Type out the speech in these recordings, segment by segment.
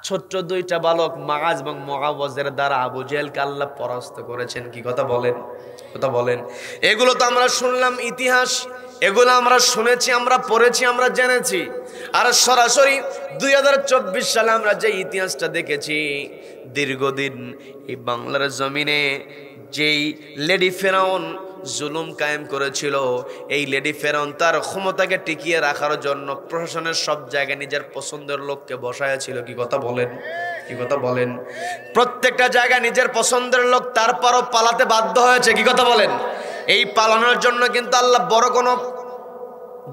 ছোট্ট দুইটা বালক মাআজ এবং মুআওয়াজের দ্বারা আবু জেহেলকে আল্লাহ পরাস্ত করেছেন। কি কথা বলেন, কথা বলেন। এগুলো তো আমরা শুনলাম ইতিহাস, এগুলো আমরা শুনেছি, আমরা পড়েছি, আমরা জেনেছি। আর সরাসরি 2024 সালে আমরা যে ইতিহাসটা দেখেছি, দীর্ঘদিন এই বাংলার জমিনে যেই লেডি ফেরাউন জুলুম কায়েম করেছিল, এই লেডি ফেরাউন তার ক্ষমতাকে টিকিয়ে রাখার জন্য প্রশাসনের সব জায়গায় নিজের পছন্দের লোককে বসায়াছিল। কি কথা বলেন, কি কথা বলেন। প্রত্যেকটা জায়গায় নিজের পছন্দের লোক, তারপরও পালাতে বাধ্য হয়েছে। কি কথা বলেন। এই পালানোর জন্য কিন্তু আল্লাহ বড় কোনো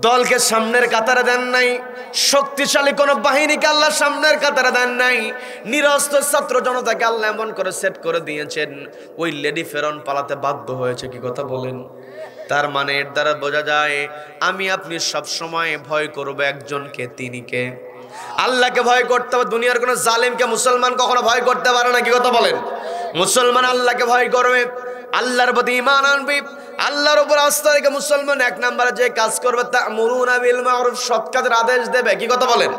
দলকে সামনের কাতারে দেন নাই, শক্তিশালী কোন বাহিনীকে আল্লাহ সামনের কাতারে দেন নাই। নিরস্ত্র ছাত্র জনতাকে আল্লাহ এমন করে সেট করে দিয়েছেন, ওই লেডি ফেরাউন পালাতে বাধ্য হয়েছে। কি কথা বলেন। তার মানে এর দ্বারা বোঝা যায় আমি আপনি সব সময় ভয় করব একজনকে, তিনি কে? আল্লাহকে ভয় করতে হবে। দুনিয়ার কোন জালিমকে মুসলমান কখনো ভয় করতে পারে না। কি কথা বলেন। মুসলমান আল্লাহকে ভয় করবে, আল্লাহর প্রতি ঈমান আনবে, আল্লাহর উপর আস্থা রেখে মুসলমান এক নম্বরে যে কাজ করবে তা'মুরুনা বিল মা'রুফ, সৎ কাজের আদেশ দেবে। কি কথা বলেন।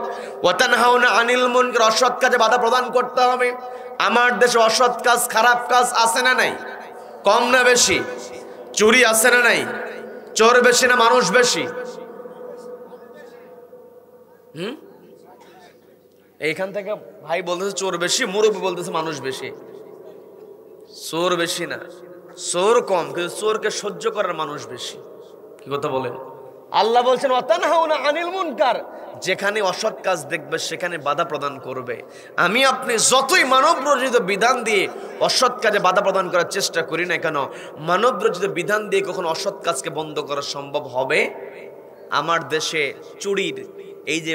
ওয়া তানহাউনা আনিল মুনকার, অসৎ কাজে বাধা প্রদান করতে হবে। আমার দেশে অসৎ কাজ, খারাপ কাজ আছে না নাই? কম না বেশি? চুরি আছে না নাই? চোর বেশি না মানুষ বেশি? এইখান থেকে ভাই বলতেছে চোর বেশি, মুরব্বি বলতেছে মানুষ বেশি। চোর বেশি না, চোর কম, কিন্তু চোরকে সহ্য করার মানুষ বেশি। কি কথা বলেন। আল্লাহ বলছেন ওয়াতানহাউনা আনিল মুনকার, যেখানে অসৎ কাজ দেখবে সেখানে বাধা প্রদান করবে। আমি আপনি যতই মানব রচিত বিধান দিয়ে অসৎ কাজে বাধা প্রদান করার চেষ্টা করি না কেন, মানব রচিত বিধান দিয়ে কখনো অসৎ কাজকে বন্ধ করা সম্ভব হবে? আমার দেশে চুরির এই যে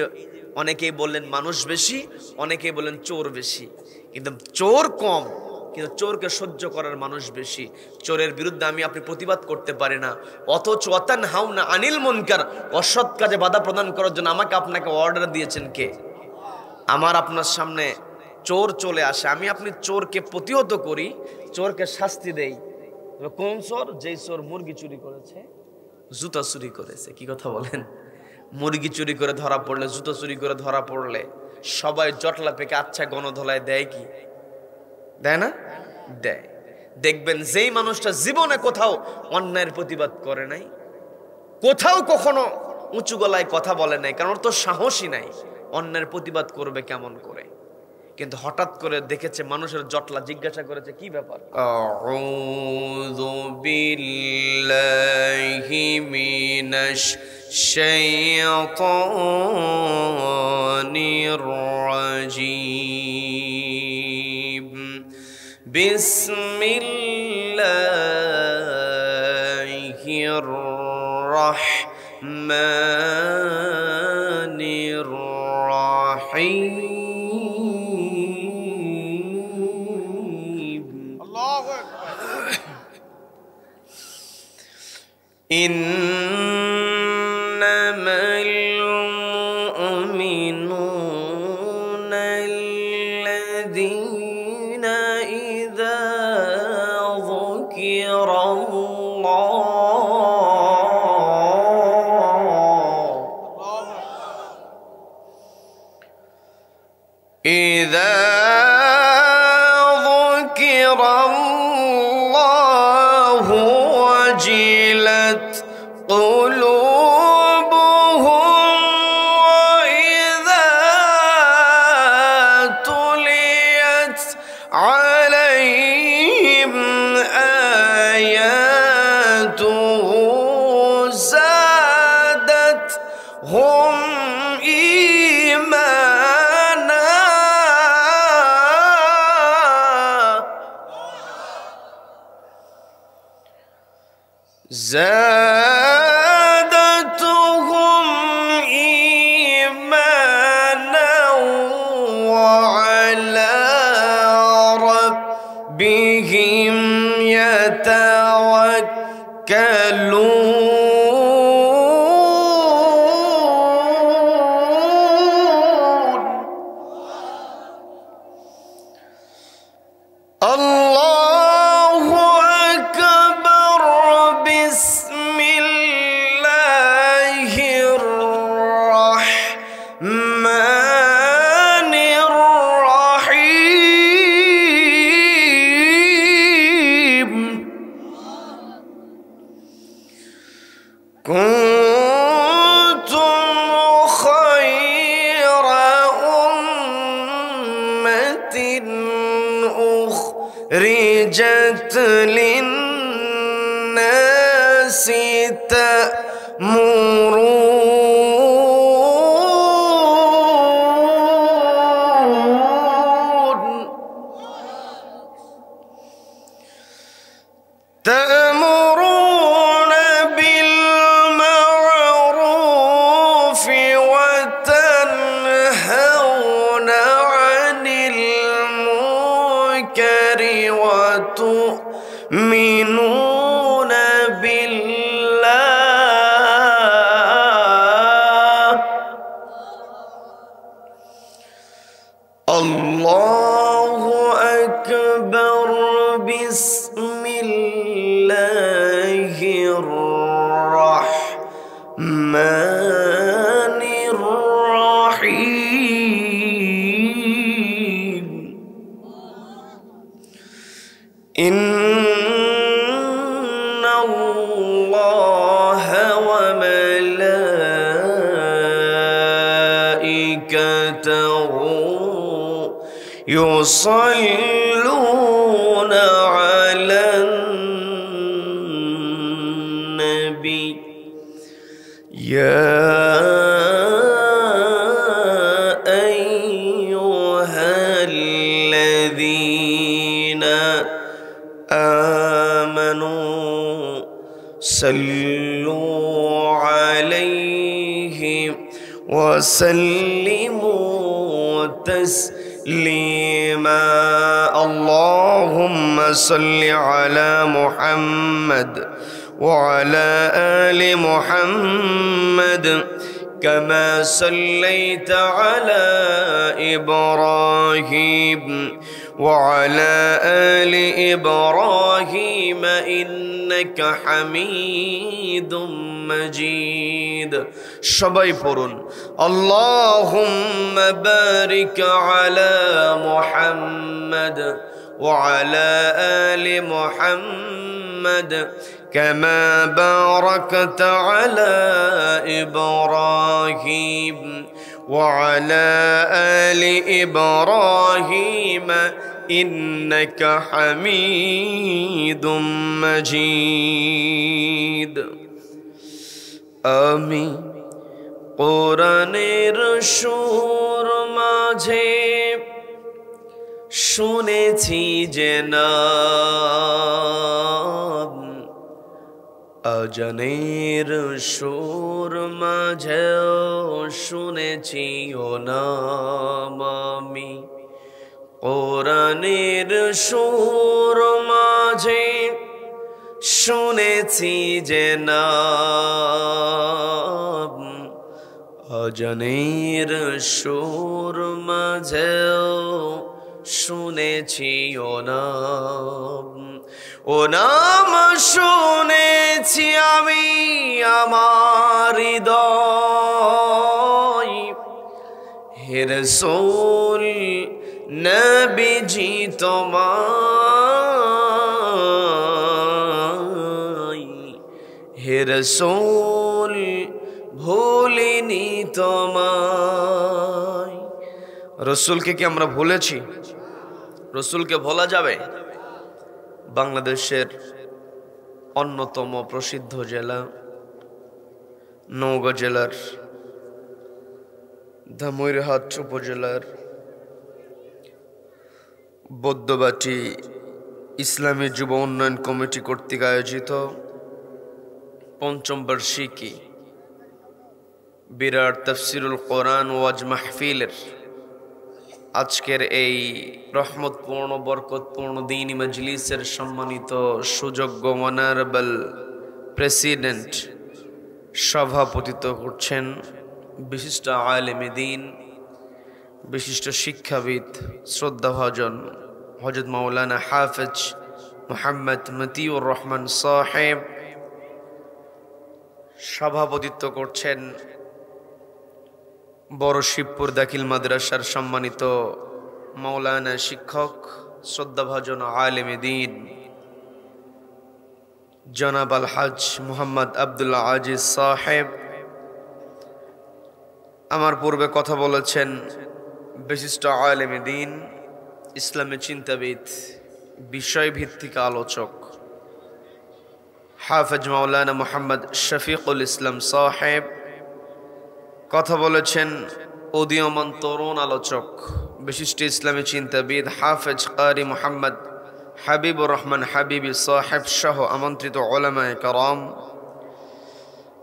অনেকেই বললেন মানুষ বেশি, অনেকেই বললেন চোর বেশি, কিন্তু চোর কম, কিন্তু চোরকে সহ্য করার মানুষ বেশি। চোরের বিরুদ্ধে আমি আপনি প্রতিবাদ করতে পারি না, অথচ ওয়াতানহাউনা আনিল মুনকার, অসৎ কাজে বাধা প্রদান করার জন্য আমাকে আপনাকে অর্ডার দিয়েছেন কে? আমার আপনার সামনে চোর চলে আসে, আমি আপনি চোরকে প্রতিহত করি, চোরকে শাস্তি দেই। কোন চোর? যেই চোর মুরগি চুরি করেছে, জুতা চুরি করেছে। কি কথা বলেন। মুরগি চুরি করে ধরা পড়লে, জুতো চুরি করে ধরা পড়লে সবাই জটলা পেকে আচ্ছা গণধোলায় দেয় কি দেয় না? দেয়। দেখবেন যেই মানুষটা জীবনে কোথাও অন্যায়ের প্রতিবাদ করে নাই, কোথাও কখনো উঁচু গলায় কথা বলে নাই, কারণ ওর তো সাহসই নাই, অন্যায়ের প্রতিবাদ করবে কেমন করে। কিন্তু হঠাৎ করে দেখেছে মানুষের জটলা, জিজ্ঞাসা করেছে কি ব্যাপার। আউযু বিল্লাহি মিনাশ শাইতানির রাজীম, বিসমিল্লাহির রাহমানির রাহিম। ইন্নামাল মুমিনুনা আল্লাযীনা ইযা যুকিরাল্লাহু ওয়াজিলাত قلوبهم وإذا تليت عليهم آياته زادتهم إيمانا زادتهم إيمانا وعلى ربهم يتوكلون. الله أكبر. بسم الله الرحمن الرحيم. أخرجت للناس تأمرون بالمعروف وتنهون عن المنكر وتؤمنون بالله. الله أكبر. بسم الله الرحمن الرحيم. إن الله وملائكته يصلون على النبي يا أيها الذين آمنوا صلوا عليه وسلموا تسليما. اللهم صل على محمد وعلى آل محمد كما صليت على إبراهيم وعلى آل إبراهيم إنك حميد مجيد. সবাই পড়ুন اللهم بارك على محمد وعلى آل محمد كما باركت على إبراهيم وعلى آل إبراهيم إنك حميد مجيد. আমি কোরআনের সুর মাঝে শুনেছি যে নাম, আজানের সুর মাঝেও শুনেছি ও নাম। আমি কোরআনের সুর মাঝে শুনেছি যে নাম, আজানের সুর মাঝেও শুনেছি ও নাম। ও নাম শুনেছি আমি আমার হৃদয়, হে রাসূল নবীজি তোমায়, হে রাসূল ভুলিনি তোমায়। রসুলকে কি আমরা ভুলেছি? রসুলকে ভোলা যাবে? বাংলাদেশের অন্যতম প্রসিদ্ধ জেলা নওগাঁ জেলার ধামইরহাট উপজেলার বৌদ্ধবাটি ইসলামী যুব উন্নয়ন কমিটি কর্তৃক আয়োজিত পঞ্চম বার্ষিকী বিরাট তাফসিরুল কোরআন ওয়াজ মাহফিলের আজকের এই রহমতপূর্ণ বরকতপূর্ণ দ্বীনি মজলিসের সম্মানিত সুযোগ্য অনারেবল প্রেসিডেন্ট, সভাপতিত্ব করছেন বিশিষ্ট আলেমে দ্বীন, বিশিষ্ট শিক্ষাবিদ, শ্রদ্ধাভাজন হযরত মাওলানা হাফেজ মুহাম্মদ মতিউর রহমান সাহেব। সভাপতিত্ব করছেন বড় শিবপুর দাখিল মাদ্রাসার সম্মানিত মাওলানা শিক্ষক, শ্রদ্ধাভাজন আলেমে দ্বীন জনাব আলহাজ মুহাম্মদ আব্দুল্লাহ আজিজ সাহেব। আমার পূর্বে কথা বলেছেন বিশিষ্ট আলেমে দ্বীন ইসলামী চিন্তাবিদ, বিষয়ভিত্তিক আলোচক হাফেজ মাওলানা মুহাম্মদ শফিকুল ইসলাম সাহেব কথা বলেছেন। উদীয়মান তরুণ আলোচক, বিশিষ্ট ইসলামী চিন্তাবিদ হাফেজ কারি মুহাম্মদ হাবিবুর রহমান হাবিবি সাহেব সহ আমন্ত্রিত উলামায়ে কেরাম,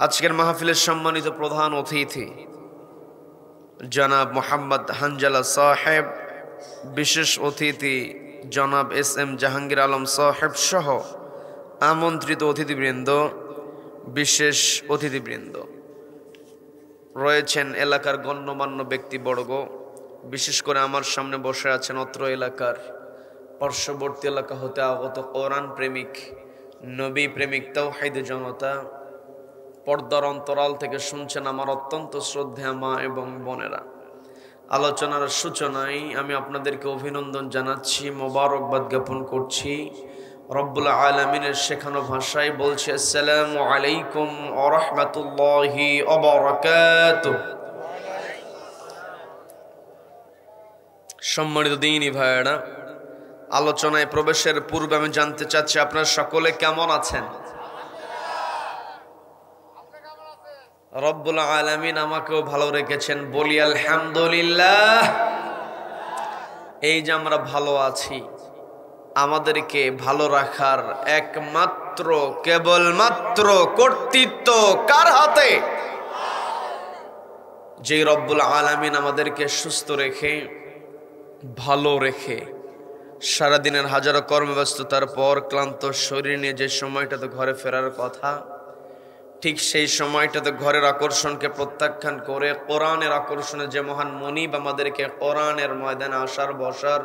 আজকের মাহফিলের সম্মানিত প্রধান অতিথি জনাব মোহাম্মদ হানজালা সাহেব, বিশেষ অতিথি জনাব এস এম জাহাঙ্গীর আলম সাহেব সহ আমন্ত্রিত অতিথিবৃন্দ, বিশেষ অতিথিবৃন্দ রয়েছেন, এলাকার গণ্যমান্য ব্যক্তিবর্গ, বিশেষ করে আমার সামনে বসে আছেন অত্র এলাকার পার্শ্ববর্তী এলাকা হতে আগত কোরআন প্রেমিক, নবী প্রেমিক, তাওহীদ জনতা, পর্দার অন্তরাল থেকে শুনছেন আমার অত্যন্ত শ্রদ্ধেয় মা এবং বোনেরা। আলোচনার সূচনায় আমি আপনাদেরকে অভিনন্দন জানাচ্ছি, মোবারকবাদ জ্ঞাপন করছি। রব্বুল আলামিনের শেখানো ভাষায় বলছি, আসসালামু আলাইকুম ওয়া রাহমাতুল্লাহি ওয়া বারাকাতুহু। সম্মানিত দ্বীনী ভাইয়েরা, আলোচনায় প্রবেশের পূর্বে আমি জানতে চাচ্ছি আপনারা সকলে কেমন আছেন? রব্বুল আলামিন আমাকেও ভালো রেখেছেন, বলি আলহামদুলিল্লাহ। এই যে আমরা ভালো আছি, আমাদেরকে ভালো রাখার একমাত্র কেবলমাত্র কর্তৃত্ব কার হাতে? যে রব্বুল আলামিন আমাদেরকে সুস্থ রেখে, ভালো রেখে, সারাদিনের হাজারো কর্মব্যস্ততার পর ক্লান্ত শরীর নিয়ে যে সময়টাতে ঘরে ফেরার কথা, ঠিক সেই সময়টাতে ঘরের আকর্ষণকে প্রত্যাখ্যান করে কোরআনের আকর্ষণে যে মহান মনিব আমাদেরকে কোরআনের ময়দানে আসার, বসার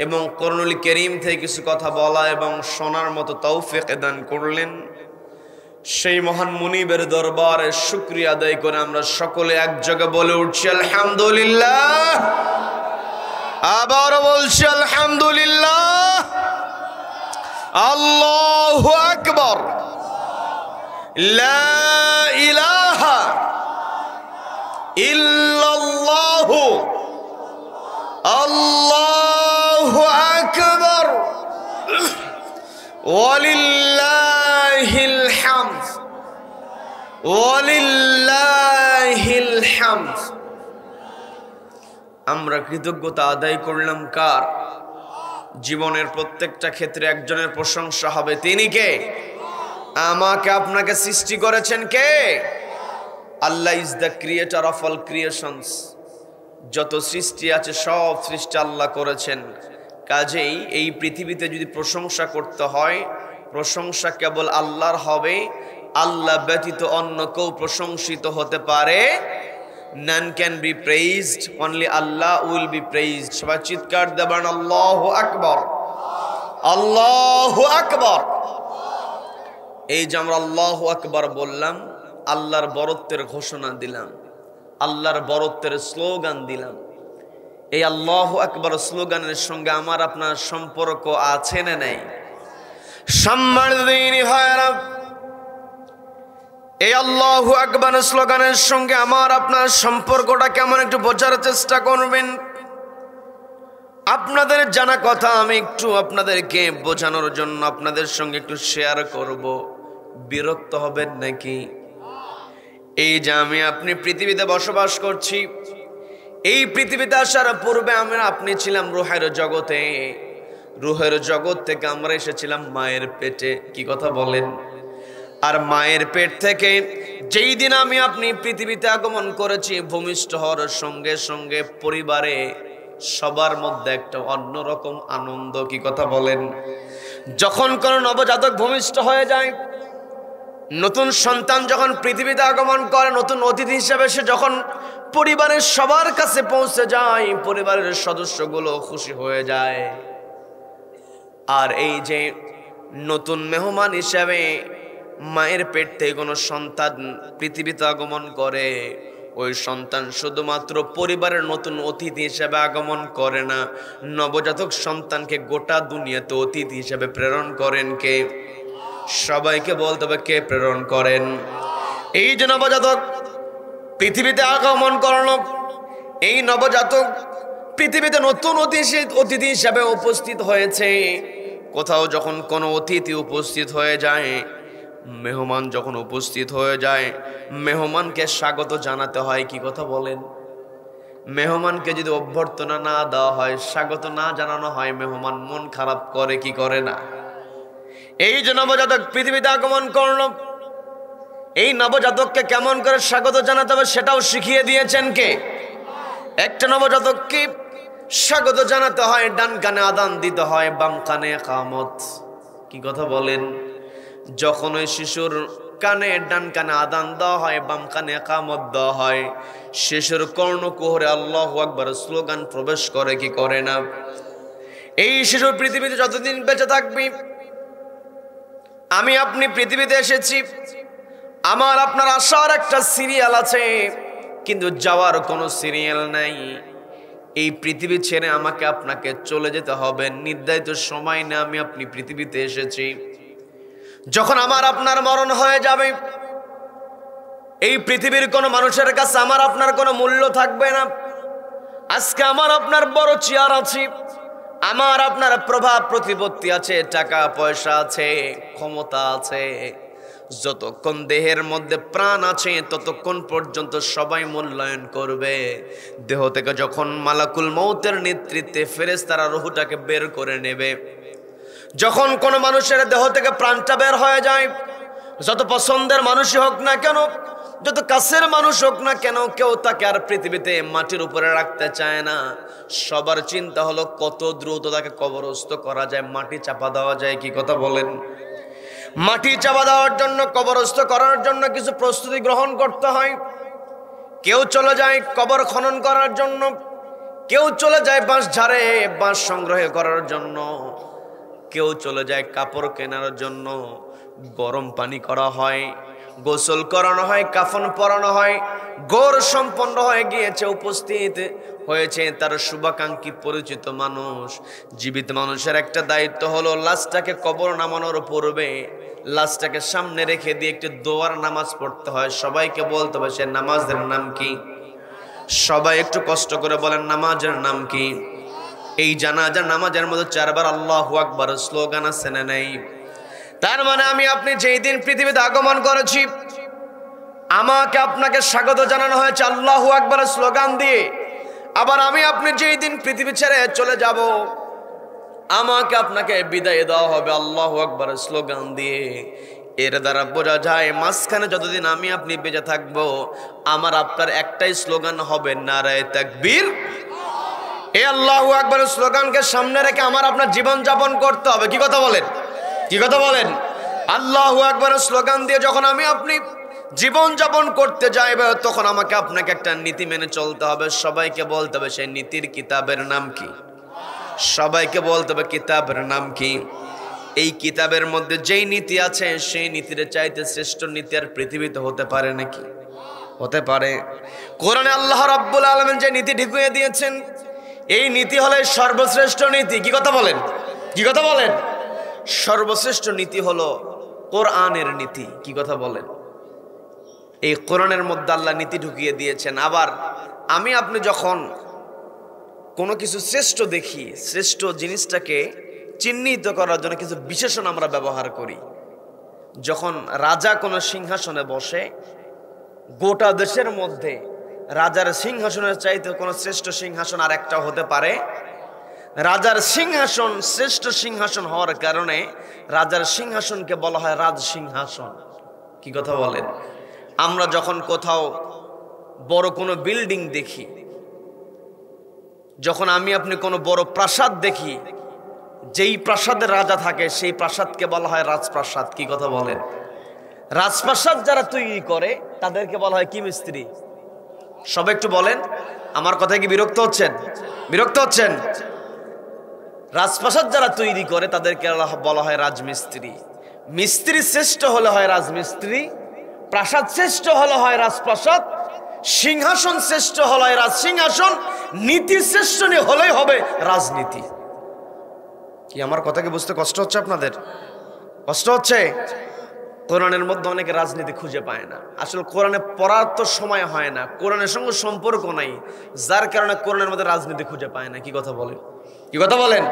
এবং কোরআনুল কারীম থেকে কিছু কথা বলা এবং শোনার মতো তৌফিক দান করলেন, সেই মহান মনিবের দরবারে শুকরিয়া আদায় করে আমরা সকলে এক জায়গায় বলে উঠছি আলহামদুলিল্লাহ। আবার বলছি আলহামদুলিল্লাহ। আল্লাহু আকবার। লা ইলাহা ইল্লাল্লাহু আল্লাহু আকবার ওয়ালিল্লাহিল হামদ ওয়ালিল্লাহিল হামদ। আমরা কৃতজ্ঞতা আদায় করলাম কার? জীবনের প্রত্যেকটা ক্ষেত্রে একজনের প্রশংসা হবে, তিনি কে? আমাকে আপনাকে সৃষ্টি করেছেন কে? আল্লাহ is the creator of all creations. যত সৃষ্টি আছে সব সৃষ্টি আল্লাহ করেছেন। কাজেই এই পৃথিবীতে যদি প্রশংসা করতে হয়, প্রশংসা কেবল আল্লাহর হবে। আল্লাহ ব্যতীত অন্য কেউ প্রশংসিত হতে পারে। None can be praised, only Allah will be praised. সবাই চিৎকার দেবেন আল্লাহু আকবার, আল্লাহু আকবার। এই যে আমরা আল্লাহু আকবার বললাম, আল্লাহর বরত্বের ঘোষণা দিলাম, আল্লাহর বরত্বের স্লোগান দিলাম। এই আল্লাহু আকবার স্লোগানের সঙ্গে আমার আপনার সম্পর্ক আছে না নাই? সম্মানিত দ্বীনী ভাইরা, এই আল্লাহু আকবার স্লোগানের সঙ্গে আমার আপনার সম্পর্কটা কেমন একটু বোঝার চেষ্টা করবেন। আপনাদের জানা কথা আমি একটু আপনাদেরকে বোঝানোর জন্য আপনাদের সঙ্গে একটু শেয়ার করব। বিরক্ত হবেন নাকি? এই যে আমি আপনি পৃথিবীতে বসবাস করছি, এই পৃথিবীতে আসার পূর্বে আপনি ছিলাম রুহের জগতে। রুহের জগৎ থেকে আমরা এসেছিলাম মায়ের পেটে। কি কথা বলেন? আর মায়ের পেট থেকে যেই দিন আমি আপনি পৃথিবীতে আগমন করেছি, ভূমিষ্ঠ হওয়ার সঙ্গে সঙ্গে পরিবারে সবার মধ্যে একটা অন্যরকম আনন্দ। কি কথা বলেন? যখন কোনো নবজাতক ভূমিষ্ঠ হয়ে যায়, নতুন সন্তান যখন পৃথিবীতে আগমন করে, নতুন অতিথি হিসেবে সে যখন পরিবারের সবার কাছে পৌঁছে যায়, পরিবারের সদস্যগুলো খুশি হয়ে যায়। আর এই যে নতুন মেহমান হিসেবে মায়ের পেট থেকে কোনো সন্তান পৃথিবীতে আগমন করে, ওই সন্তান শুধুমাত্র পরিবারের নতুন অতিথি হিসেবে আগমন করে না, নবজাতক সন্তানকে গোটা দুনিয়াতে অতিথি হিসেবে প্রেরণ করেন কে? সবাইকে বলতে হবে কে প্রেরণ করেন? এই যে নবজাতক পৃথিবীতে আগমন করল, এই নবজাতক পৃথিবীতে নতুন অতিথি হিসাবে উপস্থিত হয়েছে। কোথাও যখন কোনো অতিথি উপস্থিত হয়ে যায়, মেহমান যখন উপস্থিত হয়ে যায়, মেহমানকে স্বাগত জানাতে হয়। কি কথা বলেন? মেহমানকে যদি অভ্যর্থনা না দেওয়া হয়, স্বাগত না জানানো হয়, মেহমান মন খারাপ করে কি করে না? এই যে নবজাতক পৃথিবীতে আগমন করলো, এই নবজাতককে কেমন করে স্বাগত জানাতে হবে সেটাও শিখিয়ে দিয়েছেন কে? একটা নবজাতককে স্বাগত জানাতে হয়, ডান কানে আদান দিতে হয়, বাম কানে ইকামত। কি কথা বলেন? যখন ওই শিশুর কানে ডান কানে আদান দেওয়া হয়, বাম কানে ইকামত দেওয়া হয়, শিশুর কর্ণকুহরে আল্লাহু আকবার স্লোগান প্রবেশ করে কি করে না? এই শিশু পৃথিবীতে যতদিন বেঁচে থাকবি, আমি আপনি পৃথিবীতে এসেছি, আমার আপনার আসার একটা সিরিয়াল আছে, কিন্তু যাওয়ার কোনো সিরিয়াল নাই। এই পৃথিবী ছেড়ে আমাকে আপনাকে চলে যেতে হবে, নির্ধারিত সময় না আমি আপনি পৃথিবীতে এসেছি। যখন আমার আপনার মরণ হয়ে যাবে, এই পৃথিবীর কোনো মানুষের কাছে আমার আপনার কোনো মূল্য থাকবে না। আজকে আমার আপনার বড় চেয়ার আছে, আমার আপনার প্রভাব প্রতিপত্তি আছে, টাকা পয়সা আছে, ক্ষমতা আছে, যতক্ষণ দেহের মধ্যে প্রাণ আছে ততক্ষণ পর্যন্ত সবাই মূল্যায়ন করবে। দেহ থেকে যখন মালাকুল মৌতের নেতৃত্বে ফেরেশতারা রূহটাকে বের করে নেবে, যখন কোনো মানুষের দেহ থেকে প্রাণটা বের হয়ে যায়, যত পছন্দের মানুষই হোক না কেন, যত কাছের মানুষ হোক না কেন, কেউ তাকে আর পৃথিবীতে মাটির উপরে রাখতে চায় না। সবার চিন্তা হলো কত দ্রুত তাকে কবরস্থ করা যায়, মাটি চাপা দেওয়া যায়। কি কথা বলেন? মাটি চাপা দেওয়ার জন্য, কবরস্থ করার জন্য কিছু প্রস্তুতি গ্রহণ করতে হয়। কেউ চলে যায় কবর খনন করার জন্য, কেউ চলে যায় বাঁশ ঝাড়ে বাঁশ সংগ্রহ করার জন্য, কেউ চলে যায় কাপড় কেনার জন্য। গরম পানি করা হয়, গোসল করানো হয়, কাফন পরানো হয়, গৌর সম্পন্ন হয়ে গিয়েছে, উপস্থিত হয়েছে তার শুভাকাঙ্ক্ষী পরিচিত মানুষ। জীবিত মানুষের একটা দায়িত্ব হলো লাশটাকে কবর নামানোর পূর্বে লাশটাকে সামনে রেখে দিয়ে একটি দোয়ার নামাজ পড়তে হয়। সবাইকে বলতে হবে সে নামাজের নাম কি? সবাই একটু কষ্ট করে বলেন নামাজের নাম কি? এই জানাজার নামাজের মধ্যে 4 বার আল্লাহু আকবার স্লোগান আছে না নাই? তার মানে আমি আপনি যেই দিন পৃথিবীতে আগমন করেছি, আমাকে আপনাকে স্বাগত জানানো হয়েছে আল্লাহু আকবার স্লোগান দিয়ে। আবার আমি আপনি যেই দিন পৃথিবী ছেড়ে চলে যাব, আমাকে আপনাকে বিদায় দেওয়া হবে আল্লাহু আকবার স্লোগান দিয়ে। এর দ্বারা বোঝা যায় মাঝখানে যতদিন আমি আপনি বেঁচে থাকবো, আমার আপনার একটাই স্লোগান হবে নারায়ে তাকবীর। এই আল্লাহু আকবার স্লোগানকে সামনে রেখে আমার আপনার জীবন যাপন করতে হবে। কি কথা বলেন? কি কথা বলেন? আল্লাহু আকবার স্লোগান দিয়ে যখন আমি আপনি জীবন যাপন করতে যাইব, তখন আমাকে আপনাকে একটা নীতি মেনে চলতে হবে। সবাইকে বলতে হবে সেই নীতির কিতাবের নাম কি? সবাইকে বলতে হবে কিতাবের নাম কি? এই কিতাবের মধ্যে যেই নীতি আছে সেই নীতির চাইতে শ্রেষ্ঠ নীতি আর পৃথিবীতে হতে পারে নাকি? হতে পারে। কোরআনে আল্লাহ রাব্বুল আলামিন যে নীতি ঢুকিয়ে দিয়েছেন, এই নীতি হলো সর্বশ্রেষ্ঠ নীতি। কি কথা বলেন? কি কথা বলেন? সর্বশ্রেষ্ঠ নীতি হলো কোরআনের নীতি। কি কথা বলেন? এই কোরআনের মধ্যে আল্লাহ নীতি ঢুকিয়ে দিয়েছেন। আবার আমি আপনি যখন কোনো কিছু শ্রেষ্ঠ দেখি, শ্রেষ্ঠ জিনিসটাকে চিহ্নিত করার জন্য কিছু বিশেষণ আমরা ব্যবহার করি। যখন রাজা কোনো সিংহাসনে বসে, গোটা দেশের মধ্যে রাজার সিংহাসনের চাইতে কোনো শ্রেষ্ঠ সিংহাসন আর একটা হতে পারে? রাজার সিংহাসন শ্রেষ্ঠ সিংহাসন হওয়ার কারণে রাজার সিংহাসনকে বলা হয় রাজ সিংহাসন। কি কথা বলেন? আমরা যখন কোথাও বড় কোনো বিল্ডিং দেখি, যখন আমি আপনি কোনো বড় প্রাসাদ দেখি, যেই প্রাসাদের রাজা থাকে সেই প্রাসাদকে বলা হয় রাজপ্রাসাদ। কি কথা বলেন? রাজপ্রাসাদ যারা তৈরি করে তাদেরকে বলা হয় কি মিস্ত্রি? সবাই একটু বলেন, আমার কথায় কি বিরক্ত হচ্ছেন? বিরক্ত হচ্ছেন? রাজপ্রাসাদ যারা তৈরি করে তাদেরকে বলা হয় রাজমিস্ত্রি। মিস্ত্রি শ্রেষ্ঠ হলে হয় রাজমিস্ত্রি, প্রাসাদ শ্রেষ্ঠ হলে হয় রাজপ্রাসাদ, সিংহাসন শ্রেষ্ঠ হলে হয় রাজসিংহাসন, নীতি শ্রেষ্ঠ হলেই হবে রাজনীতি। কি আমার কথাকে বুঝতে কষ্ট হচ্ছে আপনাদের? কষ্ট হচ্ছে? কোরআনের মধ্যে অনেকে রাজনীতি খুঁজে পায় না। আসলে কোরআনে পড়ার তো সময় হয় না, কোরআনের সঙ্গে সম্পর্ক নাই, যার কারণে কোরআনের মধ্যে রাজনীতি খুঁজে পায় না। কি কথা বলেন, কি কথা বলেন?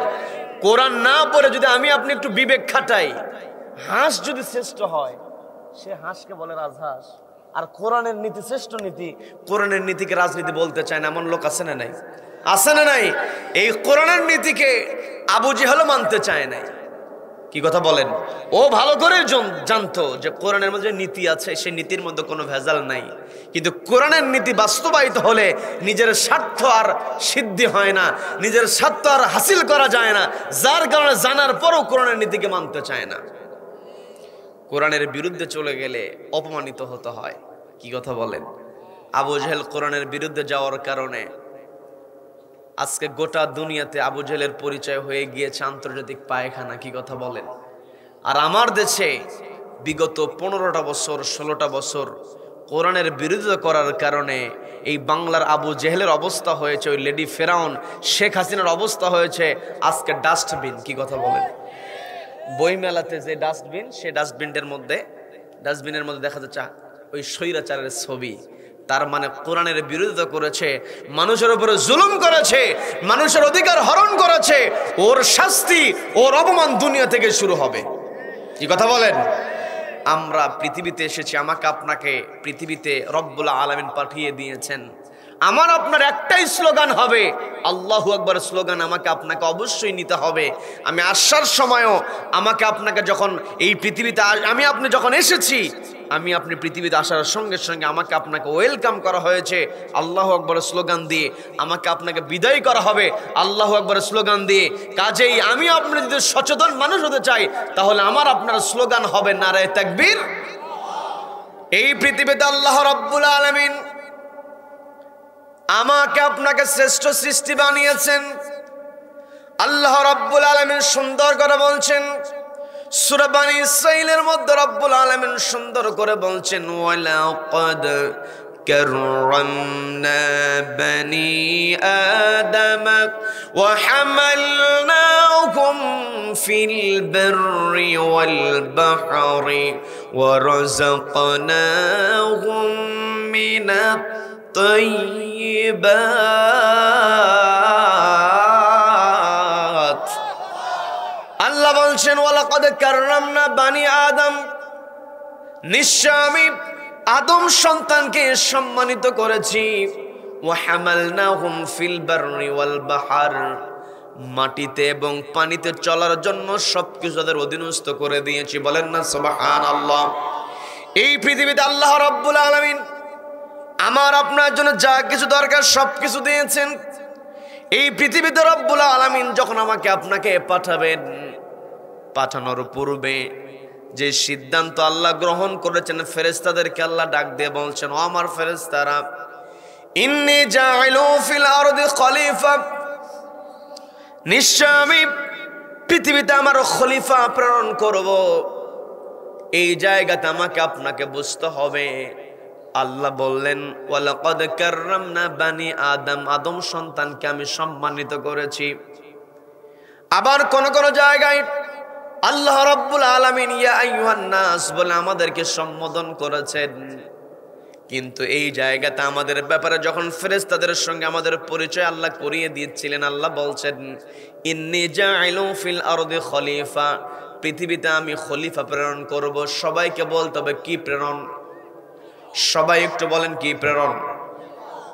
কোরআন না পড়ে যদি আমি আপনি একটু বিবেক খাটাই, হাঁস যদি শ্রেষ্ঠ হয়, সে হাঁসকে বলে রাজহাঁস। আর কোরআনের নীতি শ্রেষ্ঠ নীতি, কোরআনের নীতিকে রাজনীতি বলতে চায় না, এমন লোক আছে না নাই? আছে না নাই? এই কোরআনের নীতিকে আবু জেহেলও মানতে চায় নাই। কি কথা বলেন? ও ভালো করে জানতো যে কোরআনের মধ্যে নীতি আছে, সেই নীতির মধ্যে কোনো ভেজাল নাই। কিন্তু কোরআনের নীতি বাস্তবায়িত হলে নিজের স্বার্থ আর সিদ্ধি হয় না, নিজের স্বার্থ আর হাসিল করা যায় না, যার কারণে জানার পরও কোরআনের নীতিকে মানতে চায় না। কোরআনের বিরুদ্ধে চলে গেলে অপমানিত হতে হয়। কি কথা বলেন? আবু জেহেল কোরআনের বিরুদ্ধে যাওয়ার কারণে আজকে গোটা দুনিয়াতে আবু জেহেলের পরিচয় হয়ে গিয়েছে আন্তর্জাতিক পায়খানা। কি কথা বলেন? আর আমার দেশে বিগত 15টা বছর 16টা বছর কোরআনের বিরোধিতা করার কারণে এই বাংলার আবু জেহেলের অবস্থা হয়েছে ওই লেডি ফেরাউন শেখ হাসিনার অবস্থা হয়েছে আজকে ডাস্টবিন। কি কথা বলেন? বইমেলাতে যে ডাস্টবিন, সেই ডাস্টবিনের মধ্যে দেখা যাচ্ছে ওই স্বৈরাচারের ছবি। তার মানে কোরআনের বিরোধিতা করেছে, মানুষের উপরে জুলুম করেছে, মানুষের অধিকার হরণ করেছে, ওর শাস্তি, ওর অপমান দুনিয়া থেকে শুরু হবে। কি কথা বলেন? আমরা পৃথিবীতে এসেছি, আমাকে আপনাকে পৃথিবীতে রব্বুল আলামিন পাঠিয়ে দিয়েছেন। আমার আপনার একটাই স্লোগান হবে, আল্লাহু আকবার স্লোগান আমাকে আপনাকে অবশ্যই নিতে হবে। আমি আসার সময়ও আমাকে আপনাকে যখন এই পৃথিবীতে আমি আপনি যখন এসেছি, আমি আপনি পৃথিবীতে আসার সঙ্গে সঙ্গে আমাকে আপনাকে ওয়েলকাম করা হয়েছে আল্লাহু আকবার স্লোগান দিয়ে, আমাকে আপনাকে বিদায় করা হবে আল্লাহু আকবার স্লোগান দিয়ে। কাজেই আমি আপনি যদি সচেতন মানুষ হতে চাই, তাহলে আমার আপনার স্লোগান হবে নারায়ে তাকবীর। এই পৃথিবীতে আল্লাহ রাব্বুল আলামিন আমাকে আপনাকে শ্রেষ্ঠ সৃষ্টি বানিয়েছেন। আল্লাহ রাব্বুল আলামিন সুন্দর করে বলছেন সূরা বনী ইসরাঈলের মধ্যে, রাব্বুল আলামিন সুন্দর করে বলছেন, ওয়ালাকাদ কাররামনা বনী আদম ওয়া হামালনাহুম ফিল বাররি ওয়াল বাহরি ওয়া রাযাকনাহুম মিনাত তাইয়্যিবাত। আল্লাহ বলছেন ওয়ালাকাদ কাররামনা বনী আদম, নিশ্চয় আমি আদম সন্তানকে সম্মানিত করেছি। ওয়া হামালনাহুম ফিল বাররি ওয়াল বাহর, মাটিতে এবং পানিতে চলার জন্য সবকিছু তাদের অধীনস্থ করে দিয়েছি। বলেন না সুবহানাল্লাহ। এই পৃথিবীতে আল্লাহ রাব্বুল আলামিন আমার আপনার জন্য যা কিছু দরকার সবকিছু দিয়েছেন। এই পৃথিবীতে রব্বুল আলামিন যখন আমাকে আপনাকে পাঠাবেন, পাঠানোর পূর্বে যে সিদ্ধান্ত আল্লাহ গ্রহণ করেছেন, ফেরেশতাদেরকে আল্লাহ ডাক দিয়ে বলছেন, ও আমার ফেরেশতারা, ইন্নী জাইলু ফিল আরদি খলিফা, নিশ্চয় আমি পৃথিবীতে আমার খলিফা প্রেরণ করব। এই জায়গাতে আমাকে আপনাকে বুঝতে হবে। আল্লাহ বললেন ওয়ালাকাদ কাররামনা বনী আদম, আদম সন্তানকে আমি সম্মানিত করেছি। আবার কোন কোন জায়গায় আল্লাহ রাব্বুল আলামিন ইয়া আইয়ুহান নাস বলে আমাদেরকে সম্বোধন করেছেন। কিন্তু এই জায়গাতে আমাদের ব্যাপারে যখন ফেরেশতাদের সঙ্গে আমাদের পরিচয় আল্লাহ করিয়ে দিচ্ছিলেন, আল্লাহ বলছেন ইন্নী জাইলু ফিল আরদি খলিফা, পৃথিবীতে আমি খলিফা প্রেরণ করব। সবাইকে বলতে হবে কি প্রেরণ? সবাই একটু বলেন কি প্রেরণ?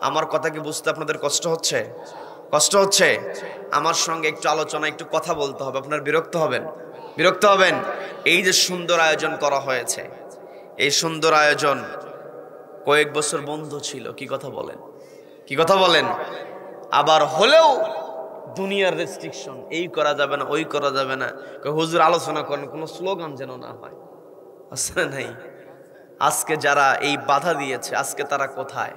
আমার কথা কি বুঝতে আপনাদের কষ্ট হচ্ছে? কষ্ট হচ্ছে? আমার সঙ্গে একটু আলোচনা, একটু কথা বলতে হবে, আপনার বিরক্ত হবেন? বিরক্ত হবেন? এই যে সুন্দর আয়োজন করা হয়েছে, এই সুন্দর আয়োজন কয়েক বছর বন্ধ ছিল। কি কথা বলেন? কি কথা বলেন? আবার হলেও দুনিয়ার রেস্ট্রিকশন, এই করা যাবে না, ওই করা যাবে না। হুজুর আলোচনা করেন, কোনো স্লোগান যেন না হয়। আছে নাই? আজকে যারা এই বাধা দিয়েছে, আজকে তারা কোথায়?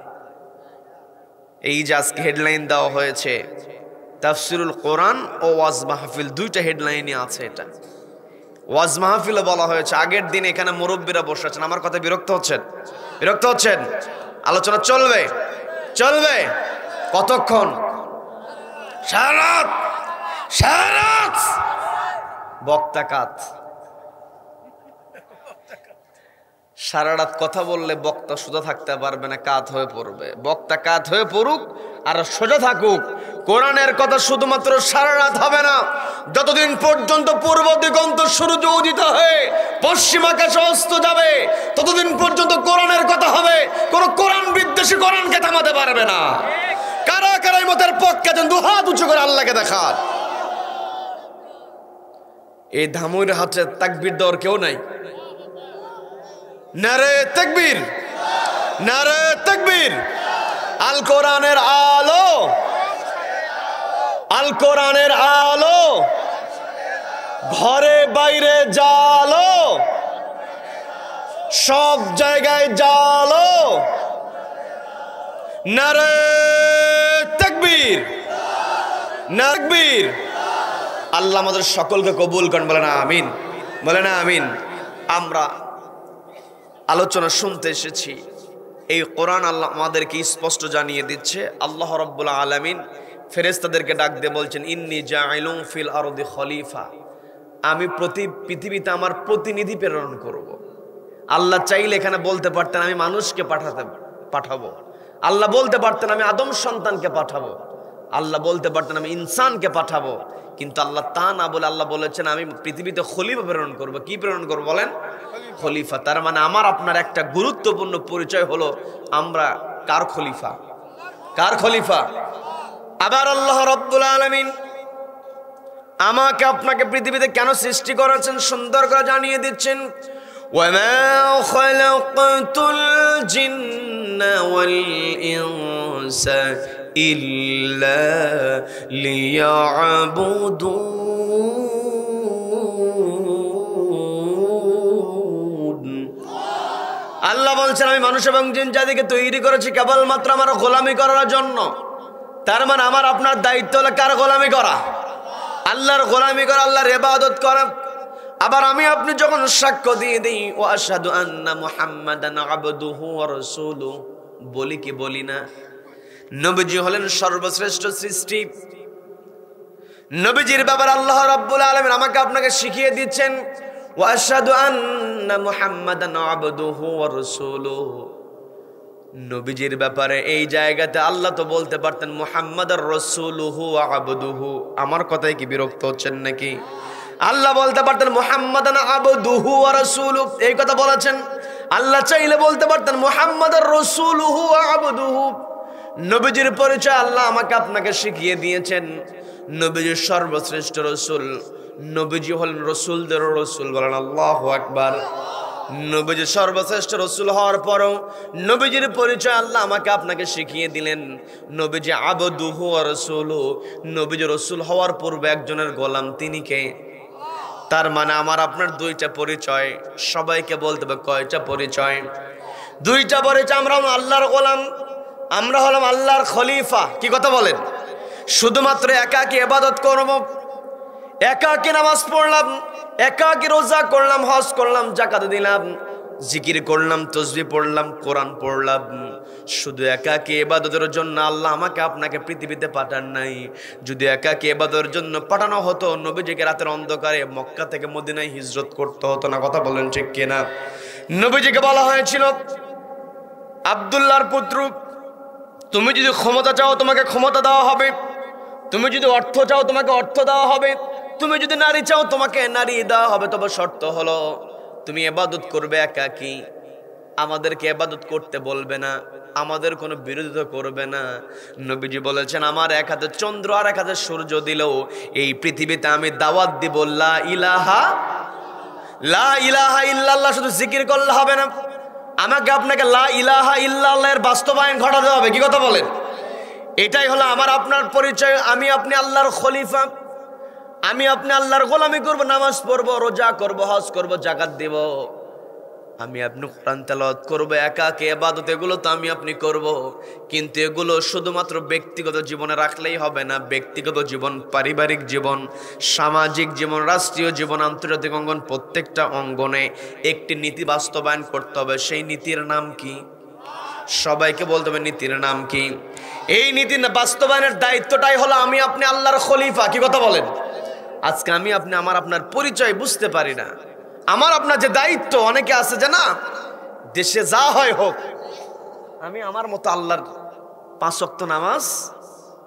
এই যে আজকে হেডলাইন দেওয়া হয়েছে তাফসিরুল কোরআন ও ওয়াজ মাহফিল, দুইটা হেডলাইনই আছে। এটা ওয়াজ মাহফিলও বলা হয়েছে। আগের দিন এখানে মুরব্বীরা বসে আছেন, আমার কথা বিরক্ত হচ্ছেন? বিরক্ত হচ্ছেন? আলোচনা চলবে, চলবে কতক্ষণ? সারা রাত। বক্তা কাত, সারা রাত কথা বললে বক্তা সোজা থাকতে পারবে না, কাত হয়ে পড়বে। বক্তা কাত হয়ে পড়ুক আর সোজা থাকুক। কোরআনের কথা শুধুমাত্র সারা রাত হবে না, যতদিন পর্যন্ত পূর্ব দিগন্ত সূর্য উদিত হয়ে পশ্চিম আকাশে অস্ত যাবে ততদিন পর্যন্ত কোরআনের কথা হবে। কোন কোরআন বিদ্বেষী কোরআনকে থামাতে পারবে না। কারা কারা এই মতের পক্ষে যেন দুহাত উঁচু করে আল্লাহকে দেখান। এই ধামুর হাতে তাকবীর দেওয়ার কেউ নাই। নারে তাকবীর, নারে তাকবীর। আল কোরআনের আলো, আল কোরআনের আলো, ঘরে বাইরে জালো, সব জায়গায় জালো। নারে তাকবীর, তাকবীর। আল্লাহ আমাদের সকলকে কবুল করেন, বলেন আমিন, বলেন আমিন। আমরা আলোচনা শুনতে এসেছি, এই কোরআন আল্লাহ আমাদেরকে স্পষ্ট জানিয়ে দিচ্ছে। আল্লাহ রাব্বুল আলামিন ফেরেশতাদেরকে ডাক দিয়ে বলছেন, ইন্নী জাইলুন ফিল আরদি খলিফা, আমি পৃথিবীতে আমার প্রতিনিধি প্রেরণ করব। আল্লাহ চাইলে এখানে বলতে পারতেন আমি মানুষকে পাঠাবো। আল্লাহ বলতে পারতেন আমি আদম সন্তানকে পাঠাবো। আল্লাহ বলতে পারতেন আমি ইনসানকে পাঠাবো। কিন্তু আল্লাহ তা না বলে আল্লাহ বলেছেন আমি পৃথিবীতে খলিফা প্রেরণ করব। কি প্রেরণ করব বলেন? খলিফা। তার মানে আমার আপনার একটা গুরুত্বপূর্ণ পরিচয় হলো আমরা কার খলিফা? কার খলিফা? আবার আল্লাহ রাব্বুল আলামিন আমাকে আপনাকে পৃথিবীতে কেন সৃষ্টি করেছেন সুন্দর করে জানিয়ে দিচ্ছেন। ওয়ামা খালাকাতুল জিন্না ওয়াল ইনসা ইল্লা লিয়াবুদুন। আল্লাহ বলছেন আমি মানুষ এবং জিন জাতিকে তৈরি করেছি কেবলমাত্র আমার গোলামি করার জন্য। তার মানে আমার আপনার দায়িত্ব হলো কার গোলামি করা? আল্লাহর গোলামি করা, আল্লাহর ইবাদত করা। আবার আমি আপনি যখন সাক্ষ্য দিয়ে দিই ওয়া আশহাদু আন্না মুহাম্মাদান আবদুহু ওয়া রাসূলুহু, বলি কি বলি না? নবীজি হলেন সর্বশ্রেষ্ঠ সৃষ্টি। নবীজির ব্যাপারে আল্লাহ রাব্বুল আলামিন আমাকে আপনাকে শিখিয়ে দিচ্ছেন ওয়া আশহাদু আন্না মুহাম্মাদান আবদুহু ওয়া রাসূলুহু। নবীজির ব্যাপারে এই জায়গাতে আল্লাহ তো বলতে পারতেন মুহাম্মাদুর রাসূলুহু ওয়া আবদুহু। আমার কথায় কি বিরক্ত হচ্ছেন নাকি? আল্লাহ বলতে পারতেন মুহাম্মাদান আবদুহু ওয়া রাসূলুহু, এই কথা বলেছেন। আল্লাহ চাইলে বলতে পারতেন মুহাম্মাদুর রাসূলুহু ওয়া আবদুহু। নবীজির পরিচয় আল্লাহ আমাকে আপনাকে শিখিয়ে দিয়েছেন। নবীজি সর্বশ্রেষ্ঠ রাসূল, নবীজি হলেন রাসূলদের রাসূল। বলেন আল্লাহু আকবার। নবীজি সর্বশ্রেষ্ঠ রাসূল হওয়ার পরও নবীজির পরিচয় আল্লাহ আমাকে আপনাকে শিখিয়ে দিলেন। নবীজি আবদুহু ওয়া রাসূলুহু, নবীজি রাসূল হওয়ার পূর্বে একজনের গোলাম, তিনি কে? তার মানে আমার আপনার দুইটা পরিচয়। সবাইকে বলতে হবে কয়টা পরিচয়? দুইটা পরিচয়। আমরা আল্লাহর গোলাম, আমরা হলাম আল্লাহর খলিফা। কি কথা বলেন? শুধুমাত্র একাকী ইবাদত করব, একাকী নামাজ পড়লাম, একাকী রোজা করলাম, হজ করলাম, যাকাত দিলাম, জিকির করলাম, তাসবিহ পড়লাম, কোরআন পড়লাম, শুধু একাকী ইবাদতের জন্য আল্লাহ আমাকে আপনাকে পৃথিবীতে পাঠান নাই। যদি একাকী ইবাদতের জন্য পাঠানো হতো নবীজিকে রাতের অন্ধকারে মক্কা থেকে মদিনায় হিজরত করতে হতো না। কথা বলেন ঠিক কিনা? নবীজিকে বলা হয়েছিল আব্দুল্লাহর পুত্র, তুমি যদি ক্ষমতা চাও তোমাকে ক্ষমতা দেওয়া হবে, তুমি যদি অর্থ চাও তোমাকে অর্থ দেওয়া হবে, তুমি যদি নারী চাও তোমাকে নারী দেওয়া হবে। তবে শর্ত হলো তুমি ইবাদত করবে একাকী, আমাদেরকে ইবাদত করতে বলবে না, আমাদের কোনো বিরোধিতা করবে না। নবীজি বলেছেন আমার এক হাতে চন্দ্র আর এক হাতে সূর্য দিলেও এই পৃথিবীতে আমি দাওয়াত দিব লা ইলাহা ইল্লাল্লাহ। শুধু জিকির করলে হবে না, আমাকে আপনাকে লা ইলাহা ইল্লাল্লাহ এর বাস্তবায়ন ঘটাতে হবে। কি কথা বলেন? এটাই হলো আমার আপনার পরিচয়। আমি আপনি আল্লাহর খলিফা, আমি আপনি আল্লাহর গোলামি করব, নামাজ পড়ব, রোজা করব, হজ করব, যাকাত দেব, আমি আপনি কোরআন তেলাওয়াত করব, একাকী ইবাদত এগুলো তো আমি আপনি করব। কিন্তু এগুলো শুধুমাত্র ব্যক্তিগত জীবনে রাখলেই হবে না। ব্যক্তিগত জীবন, পারিবারিক জীবন, সামাজিক জীবন, রাষ্ট্রীয় জীবন, আন্তর্জাতিক অঙ্গন, প্রত্যেকটা অঙ্গনে একটি নীতি বাস্তবায়ন করতে হবে। সেই নীতির নাম কি? সবাইকে বলতে হবে নীতির নাম কি? এই নীতি বাস্তবায়নের দায়িত্বটাই হলো আমি আপনি আল্লাহর খলিফা। কি কথা বলেন? আজকে আমি আপনি আমার আপনার পরিচয় বুঝতে পারি না। আমার আপনার যে দায়িত্ব, অনেকে আছে যে না দেশে যা হয় হোক, আমি আমার মতো আল্লাহর 5 ওয়াক্ত নামাজ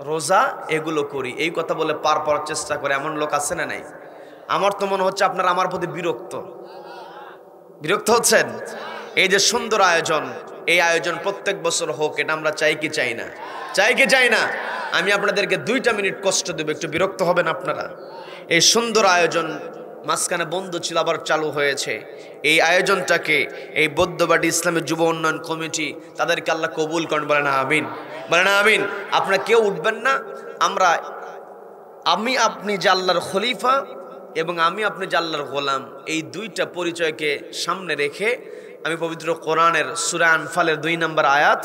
রোজা এগুলো করি, এই কথা বলে পার পাওয়ার চেষ্টা করে এমন লোক আছে না নাই? আমার তো মনে হচ্ছে আপনারা আমার প্রতি বিরক্ত হচ্ছেন। এই যে সুন্দর আয়োজন, এই আয়োজন প্রত্যেক বছর হোক, এটা আমরা চাই কি চাই না? চাই কি চাই না? আমি আপনাদেরকে 2টা মিনিট কষ্ট দেব, একটু বিরক্ত হবেন আপনারা। এই সুন্দর আয়োজন মাঝখানে বন্ধ ছিল, আবার চালু হয়েছে। এই আয়োজনটাকে এই বৌদ্ধবাড়ি ইসলামী যুব উন্নয়ন কমিটি, তাদেরকে আল্লাহ কবুল করেন, বলেন আমিন, বলেন আমিন। আপনারা কেউ উঠবেন না। আমি আপনি যে আল্লাহর খলিফা এবং আমি আপনি যে আল্লাহর গোলাম, এই 2টা পরিচয়কে সামনে রেখে আমি পবিত্র কোরআনের সূরা আনফালের 2 নম্বর আয়াত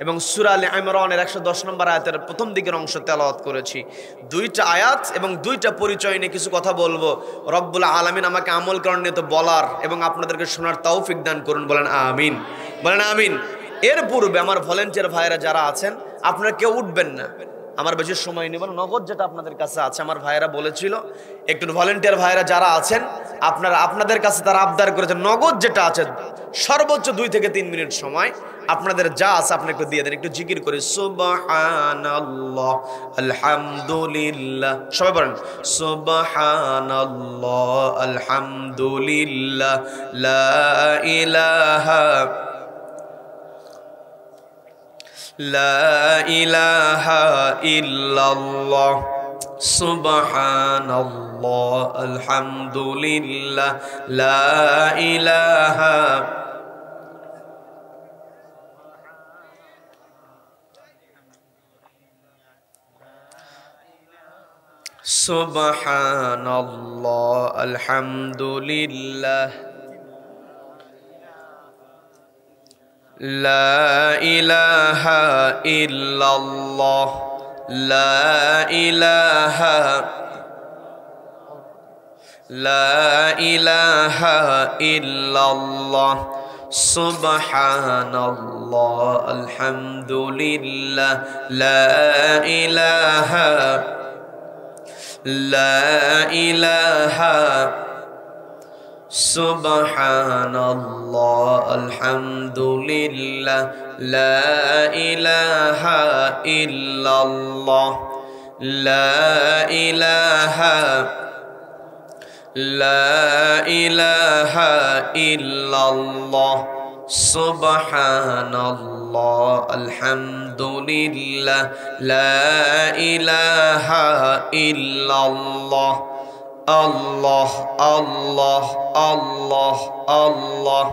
এবং সূরা আলে ইমরানের 110 নম্বর আয়াতের প্রথম দিকের অংশ তেলাওয়াত করেছি। 2টা আয়াত এবং 2টা পরিচয় নিয়ে কিছু কথা বলবো। রব্বুল আলামিন আমাকে আমল করার নিয়ে তো বলার এবং আপনাদেরকে শোনার তৌফিক দান করুন, বলেন আমিন, বলেন আমিন। এর পূর্বে আমার ভলেন্টিয়ার ভাইয়েরা যারা আছেন, আপনারা কেউ উঠবেন না, আমার বেশি সময় নেব না। নগদ যেটা আপনাদের কাছে আছে, আমার ভাইয়েরা বলেছিল একটু ভলেন্টিয়ার ভাইয়েরা যারা আছেন, আপনাদের কাছে তারা আবদার করেছে, নগদ যেটা আছে সর্বোচ্চ 2 থেকে 3 মিনিট সময় আপনাদের যা আছে আপনি একটু দিয়ে দেন। একটু জিকির করে সুবহানাল্লাহ, আলহামদুলিল্লাহ, সবাই বলেন সুবহানাল্লাহ, আলহামদুলিল্লাহ, লা ইলাহা ইল্লাল্লাহ, সুবহানাল্লাহ, আলহামদুলিল্লাহ, লা ইলাহা সুবহানাল্লাহ, আলহামদুলিল্লাহ, লা ইলাহা ইল্লাল্লাহ, লা ইলাহা ইল্লাল্লাহ, সুবহানাল্লাহ, আলহামদুলিল্লাহ, লা ইলাহা সুবহানাল্লাহ, আলহামদুলিল্লাহ, লা ইলাহা ইল্লাল্লাহ, লা ইলাহা ইল্লাল্লাহ, সুবহানাল্লাহ, আলহামদুলিল্লাহ, লা ইলাহা ইল্লাল্লাহ। আল্লাহ আল্লাহ আল্লাহ আল্লাহ,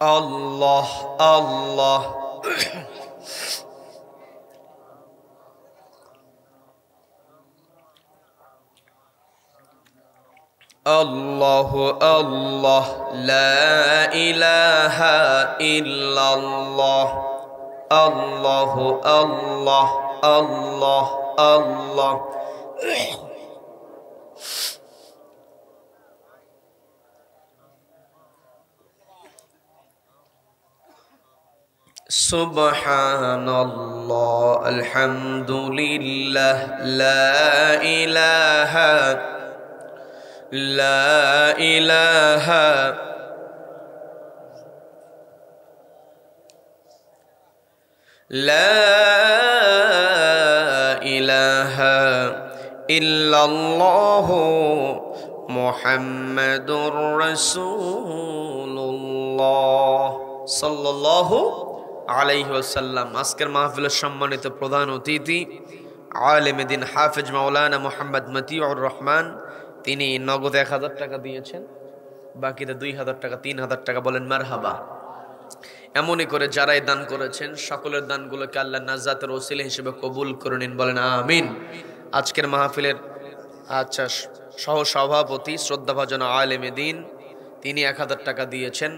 আল্লাহ আল্লাহ, আল্লাহ আল্লাহ, লা ইলাহা ইল্লাল্লাহ, আল্লাহ আল্লাহ আল্লাহ আল্লাহ, সুবহানাল্লাহ, আলহামদুলিল্লাহ, লা ইলাহা ইল্লাল্লাহ, মুহাম্মাদুর রাসূলুল্লাহ সাল্লাল্লাহু আলাইহি ওয়াসাল্লাম। আজকের মাহফিলের সম্মানিত প্রধান অতিথি আলেম দ্বীন হাফেজ মাওলানা মুহাম্মদ মতিউর রহমান, তিনি নগদ 1000 টাকা দিয়েছেন, বাকিতে 2000 টাকা, 3000 টাকা। বলেন মারহাবা। এমনই করে যারাই দান করেছেন সকলের দানগুলোকে আল্লাহ নাজাতের ওসিলা হিসেবে কবুল করে নিন, বলেন আমিন। আজকের মাহফিলের সহ সভাপতি শ্রদ্ধাভাজন আলেমে দ্বীন, তিনি 1000 টাকা দিয়েছেন,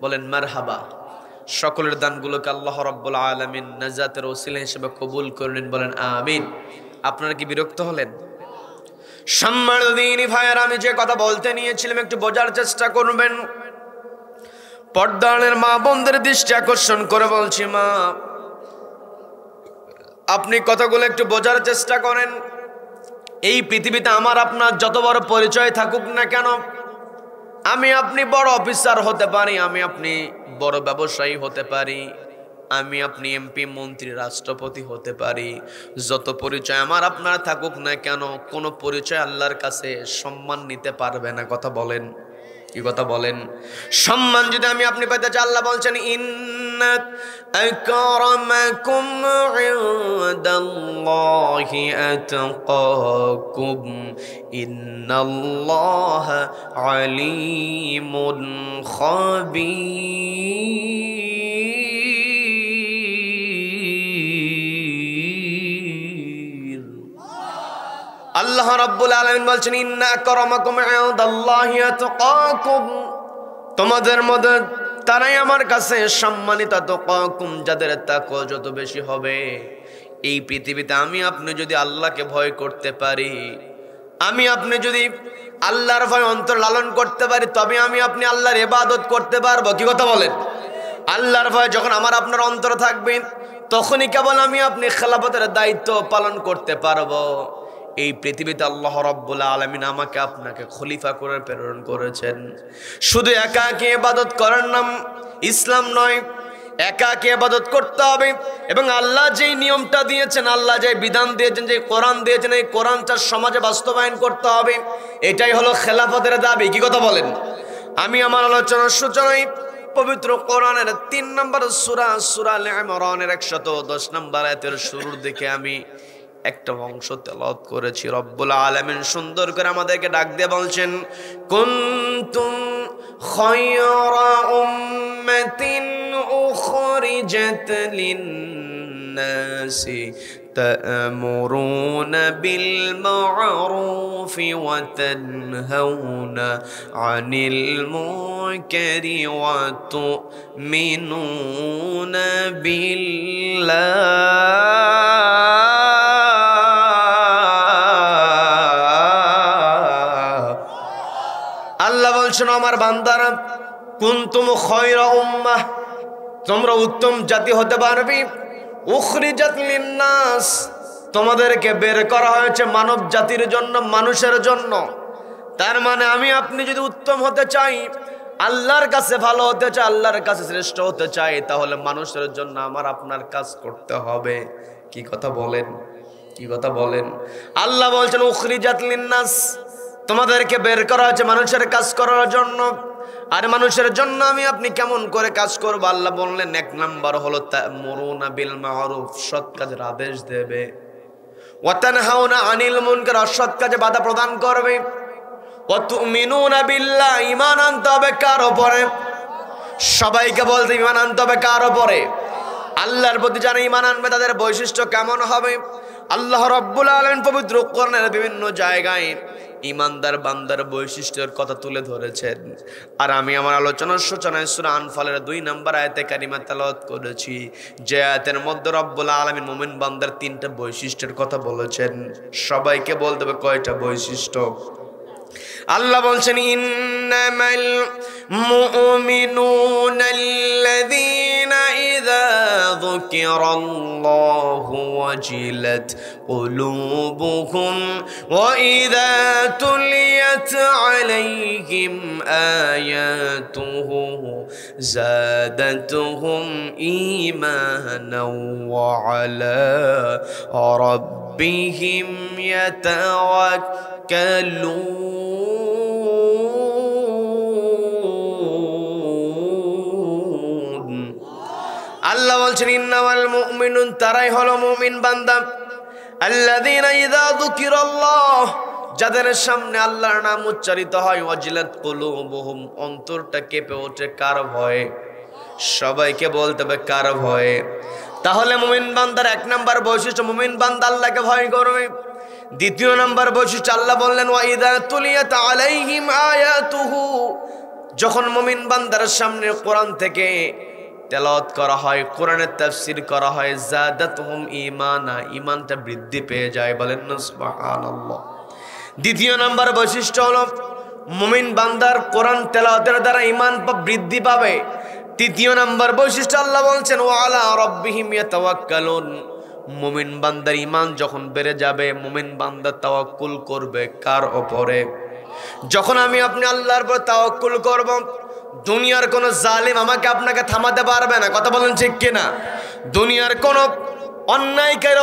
বলেন মারহাবা। সকলের দানগুলোকে আল্লাহ রাব্বুল আলামিন নাজাতের ওসিলা হিসেবে কবুল করে নিন, বলেন আমিন। আপনারা কি বিরক্ত হলেন? সম্মানিত দ্বীনি ভাইয়েরা, আমি যে কথা বলতে নিয়েছিলাম একটু বোঝার চেষ্টা করবেন। পর্দানের মা বোনদের দৃষ্টি আকর্ষণ করে বলছি, মা আপনি কথাগুলো একটু বোঝার চেষ্টা করেন। এই পৃথিবীতে আমার আপনার যত বড় পরিচয় থাকুক না কেন, আমি আপনি বড় অফিসার হতে পারি, আমি আপনি বড় ব্যবসায়ী হতে পারি, আমি আপনি এমপি মন্ত্রী রাষ্ট্রপতি হতে পারি, যত পরিচয় আমার আপনার থাকুক না কেন, কোনো পরিচয় আল্লাহর কাছে সম্মান নিতে পারবে না। কথা বলেন, কি কথা বলেন? সম্মান যদি আমি আপনি পেতে চাই, আল্লাহ বলছেন ইন্না আকরামাকুম ইনদাল্লাহি আতকাকুম ইন্নাল্লাহা আলিমুন খাবীর। আল্লাহ রাব্বুল আলামিন বলছেন ইন্না আকরামাকুম ইনদাল্লাহি আতকাকুম, তোমাদের মধ্যে তারাই আমার কাছে সম্মানিত, আতকাকুম, যাদের তাকওয়া যত বেশি হবে। এই পৃথিবীতে আমি আপনি যদি আল্লাহকে ভয় করতে পারি, আমি আপনি যদি আল্লাহর ভয় অন্তর লালন করতে পারি, তবে আমি আপনি আল্লাহর ইবাদত করতে পারবো। কি কথা বলেন? আল্লাহর ভয় যখন আমার আপনার অন্তর থাকবে, তখনই কেবল আমি আপনি খেলাফতের দায়িত্ব পালন করতে পারবো। এই পৃথিবীতে আল্লাহ রাব্বুল আলামিন আমাকে আপনাকে খলিফা করে প্রেরণ করেছেন। শুধু একাকী ইবাদত করার নাম ইসলাম নয়, একাকী ইবাদত করতে হবে এবং আল্লাহ যেই নিয়মটা দিয়েছেন, আল্লাহ যে বিধান দিয়েছেন, যে কোরআন দিয়েছেন, এই কোরআনটা সমাজে বাস্তবায়ন করতে হবে। এটাই হলো খেলাফতের দাবি। কি কথা বলেন? আমি আমার আলোচনার সূচনায় পবিত্র কোরআনের 3 নম্বর সূরা সূরা আলে ইমরানের 110 নম্বর আয়াতের শুরুর দিকে আমি একটা অংশ তেলাওয়াত করেছি। রব্বুল আলামিন সুন্দর করে আমাদেরকে ডাক দিয়ে বলছেন কুনতুম খায়রা উম্মাতিন উখরিজাত লিন-নাসি تأمرون بالمعروف وتنهون عن المنكر وتؤمنون بالله। আল্লাহ বলছেন আমার বান্দারা, কুনতুম খায়রা উম্মাহ, তোমরা উত্তম জাতি হতে পারবে। উখরিজাত লিন-নাস, তোমাদেরকে বের করা হয়েছে মানব জাতির জন্য, মানুষের জন্য। তার মানে আমি আপনি যদি উত্তম হতে চাই, আল্লাহর কাছে ভালো হতে চাই, আল্লাহর কাছে শ্রেষ্ঠ হতে চাই, তাহলে মানুষের জন্য আমার আপনার কাজ করতে হবে। কি কথা বলেন? কি কথা বলেন? আল্লাহ বলছেন উখরিজাত লিন-নাস, তোমাদেরকে বের করা হয়েছে মানুষের কাজ করার জন্য। আর মানুষের জন্য আমি আপনি কেমন করে কাজ করব? আল্লাহ বললেন 1 নাম্বার হলো তা'মুরুনা বিল মা'রুফ, সৎ কাজের আদেশ দেবে। ওয়া তানহাউনা আনিল মুনকার, অসৎ কাজে বাধা প্রদান করবে। ওয়া তু'মিনুনা বিল্লাহ, ঈমান আনতে হবে কার উপরে? সবাইকে বলতে ঈমান আনতে হবে কার উপরে? আল্লাহর প্রতি যারা ঈমান আনবে তাদের বৈশিষ্ট্য কেমন হবে? আল্লাহ রাব্বুল আলামিন পবিত্র কোরআনের বিভিন্ন জায়গায় ইমানদার বান্দার বৈশিষ্ট্যের কথা তুলে ধরেছেন। আর আমি আমার আলোচনার সূচনায় সূরা আনফালের 2 নম্বর আয়াতে কারিমা তেলাওয়াত করেছি, যে আয়াতের মধ্যে রব্বুল আলামিন মুমিন বান্দার 3টা বৈশিষ্ট্যের কথা বলেছেন। সবাইকে বলতে হবে কয়টা বৈশিষ্ট্য? আল্লাহ বলছেন ইন্নামাল মুমিনুনা আল্লাযীনা ইযা যুকিরাল্লাহু ওয়াজিলাত কুলুবুহুম ওয়া ইযা তুলিয়াত আলাইহিম আয়াতুহু যাদাতুহুম ঈমানাও ওয়া আলা রাব্বিহিম ইয়াতাওয়াক্কালুন। আল্লাহ বলছেন ইন্নামাল মুমিনুন, তারাই হলো মুমিন বান্দা, আল্লাযীনা ইযা যুকিরাল্লাহ, যাদের সামনে আল্লাহর নাম উচ্চারিত হয়, ওয়াজিলাত কুলুবুহুম, অন্তরটা কেঁপে ওঠে। কার ভয়ে? সবাইকে বলতে হবে কার ভয়ে? তাহলে মুমিন বান্দার 1 নাম্বার বৈশিষ্ট্য, মুমিন বান্দা আল্লাহকে ভয় করবে। 2 নাম্বার বৈশিষ্ট্য আল্লাহ বললেন ওয়া ইযা তুলিয়াত আলাইহিম আয়াতুহু, যখন মুমিন বান্দার সামনে কোরআন থেকে তেলাওয়াত করা হয়, কোরআনের তাফসীর করা হয়, যাদাতুহুম ঈমানা, ঈমানটা বৃদ্ধি পেয়ে যায়। বলেন না সুবহানাল্লাহ। 2 নাম্বার বৈশিষ্ট্য হলো মুমিন বান্দার কোরআন তেলাওয়াতের দ্বারা ঈমান বৃদ্ধি পাবে। 3 নাম্বার বৈশিষ্ট্য আল্লাহ বলছেন ওয়া আলা রাব্বিহিম ইয়াতাওয়াক্কালুন, মুমিন বান্দার ঈমান যখন বেড়ে যাবে, মুমিন বান্দা তাওয়াক্কুল করবে কার উপরে? যখন আমি আপনি আল্লাহর উপর তাওয়াক্কুল করব, দুনিয়ার কোন জালিম আমাকে আপনাকে থামাতে পারবে না। কথা বলেন ঠিক কিনা? দুনিয়ার কোন অন্যায়কারী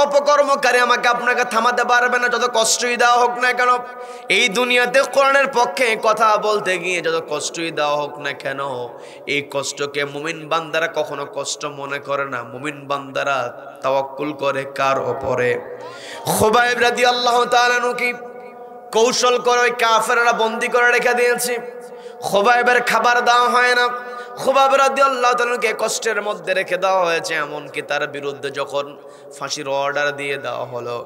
অপকর্মকারী আমাকে আপনাকে থামাতে পারবে না, যত কষ্টই দেওয়া হোক না কেন। এই দুনিয়াতে কোরআনের পক্ষে কথা বলতে গিয়ে যত কষ্টই দেওয়া হোক না কেন, এই কষ্টকে মুমিন বান্দারা কখনো কষ্ট মনে করে না। মুমিন বান্দারা তাওয়াক্কুল করে কার উপরে? খুবাইব রাদিয়াল্লাহু তাআলা কি কৌশল করে ওই কাফেররা বন্দী করে রেখে দিয়েছে। খুবাইবের খাবার দেওয়া হয় না, খুবাইব রাদিয়াল্লাহু তাআলাকে কষ্টের মধ্যে রেখে দেওয়া হয়েছে। এমনকি তার বিরুদ্ধে যখন ফাঁসির অর্ডার দিয়ে দেওয়া হলো,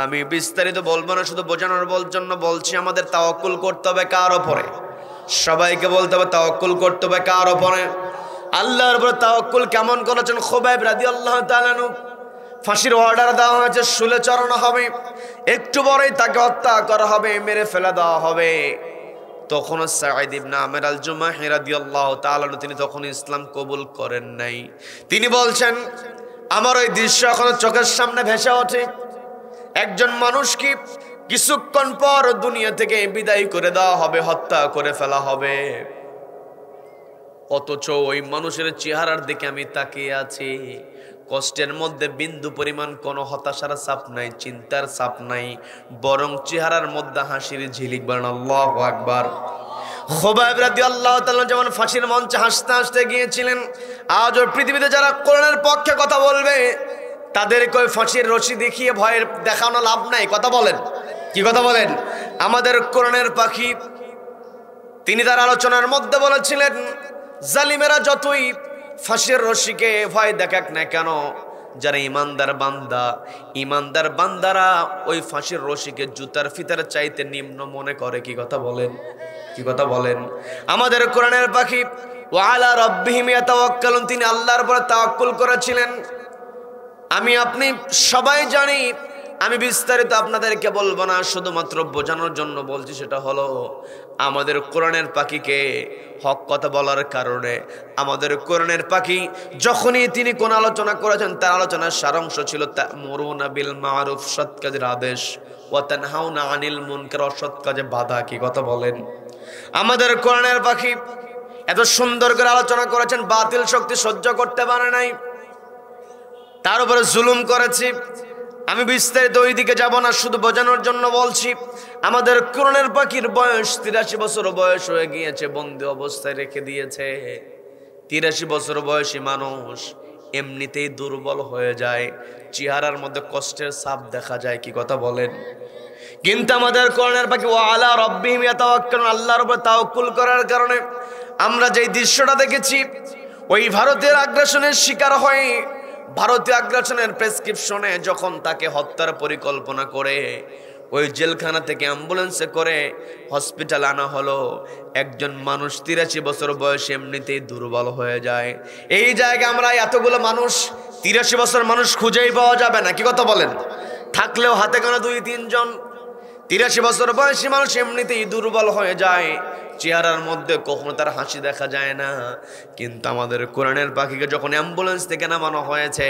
আমি বিস্তারিত বলবো না, শুধু বোঝানোর জন্য বলছি, আমাদের তাওয়াক্কুল করতে হবে কার উপরে? সবাইকে বলতে হবে তাওয়াক্কুল করতে হবে কার উপরে? আল্লাহর উপরে তাওয়াক্কুল কেমন করেছেন খুবাইব রাদিয়াল্লাহু তাআলা? ফাঁসির অর্ডার দেওয়া হয়েছে, শুলে চড়ানো হবে, একটু পরেই তাকে হত্যা করা হবে, মেরে ফেলে দেওয়া হবে। তখন সাঈদ ইবনে আমির আল জুমাহি রাদিয়াল্লাহু তাআলা তিনি তখন ইসলাম কবুল করেন নাই। তিনি বলছেন, আমার ওই দৃশ্য এখনো চোখের সামনে ভেসে ওঠে। একজন মানুষকে কিছুক্ষণ পর দুনিয়া থেকে বিদায় করে দেওয়া হবে, হত্যা করে ফেলা হবে, অথচ ওই মানুষের চেহারার দিকে আমি তাকিয়ে আছি। কষ্টের মধ্যে বিন্দু পরিমাণ কোনো হতাশার ছাপ নাই, চিন্তার ছাপ নাই, বরং চেহারার মধ্যে হাসির ঝিলিক। বলেন আল্লাহু আকবার। খুবাইব রাদিয়াল্লাহু তাআলা যেমন ফাঁসির মঞ্চে হাসতে হাসতে গিয়েছিলেন, আজও পৃথিবীতে যারা কোরআনের পক্ষে কথা বলবে তাদেরকে ওই ফাঁসির রশি দেখিয়ে ভয়ের দেখানো লাভ নাই। কথা বলেন, কি কথা বলেন? আমাদের কোরআনের পাখি তিনি তার আলোচনার মধ্যে বলেছিলেন, জালিমেরা যতই ফাঁসির রশিকে ভয় দেখাক না কেন, যারা ইমানদার বান্দারা ওই ফাঁসির রশিকে জুতার ফিতার চাইতে নিম্ন মনে করে। কি কথা বলেন, কি কথা বলেন? আমাদের কোরআনের পাখি ওয়া আলা রাব্বিহিম ইয়াতাওয়াক্কালুন, তিনি আল্লাহর উপর তাওয়াক্কুল করেছিলেন। আমি আপনি সবাই জানি, আমি বিস্তারিত আপনাদেরকে বলবো না, শুধুমাত্র বোঝানোর জন্য বলছি। সেটা হলো আমাদের কোরআনের পাখিকে হক কথা বলার কারণে, আমাদের কোরআনের পাখি যখনই তিনি কোন আলোচনা করেছেন, তার আলোচনার সারাংশ ছিল তা'মুরুনা বিল মা'রুফ, সৎ কাজের আদেশ, ওয়া তানহাউনা আনিল মুনকার, অসৎ কাজে বাধা। কি কথা বলেন? আমাদের কোরআনের পাখি এত সুন্দর করে আলোচনা করেছেন, বাতিল শক্তি সহ্য করতে পারে নাই, তার উপরে জুলুম করেছি। আমি বিস্তারিত ওই দিকে যাব না, শুধু বোঝানোর জন্য বলছি। আমাদের কোরআনের পাখির বয়স 83 বছর বয়স হয়ে গিয়েছে, বন্দি অবস্থায় রেখে দিয়েছে। 83 বছর বয়সী মানুষ এমনিতেই দুর্বল হয়ে যায়, চেহারার মধ্যে কষ্টের ছাপ দেখা যায়। কি কথা বলেন? কিন্তু আমাদের কোরআনের পাখি ওয়া আলা রাব্বিহিম ইয়াতাওয়াক্কালুন, আল্লাহর উপর তাওয়াক্কুল করার কারণে আমরা যেই দৃশ্যটা দেখেছি, ওই ভারতের আগ্রাসনের শিকার হয়ে, ভারতীয় আগ্রাসনের প্রেসক্রিপশনে যখন তাকে হত্যার পরিকল্পনা করে ওই জেলখানা থেকে অ্যাম্বুলেন্সে করে হসপিটাল আনা হলো, একজন মানুষ 83 বছর বয়সে এমনিতেই দুর্বল হয়ে যায়। এই জায়গায় আমরা এতগুলো মানুষ, 83 বছর মানুষ খুঁজেই পাওয়া যাবে না। কি কথা বলেন? থাকলেও হাতে গোনা 2-3 জন। 83 বছর বয়সী মানুষ এমনিতেই দুর্বল হয়ে যায়, চেহারার মধ্যে কখনো তার হাসি দেখা যায় না। কিন্তু আমাদের কোরআনের পাখিকে যখন অ্যাম্বুলেন্স থেকে নামানো হয়েছে,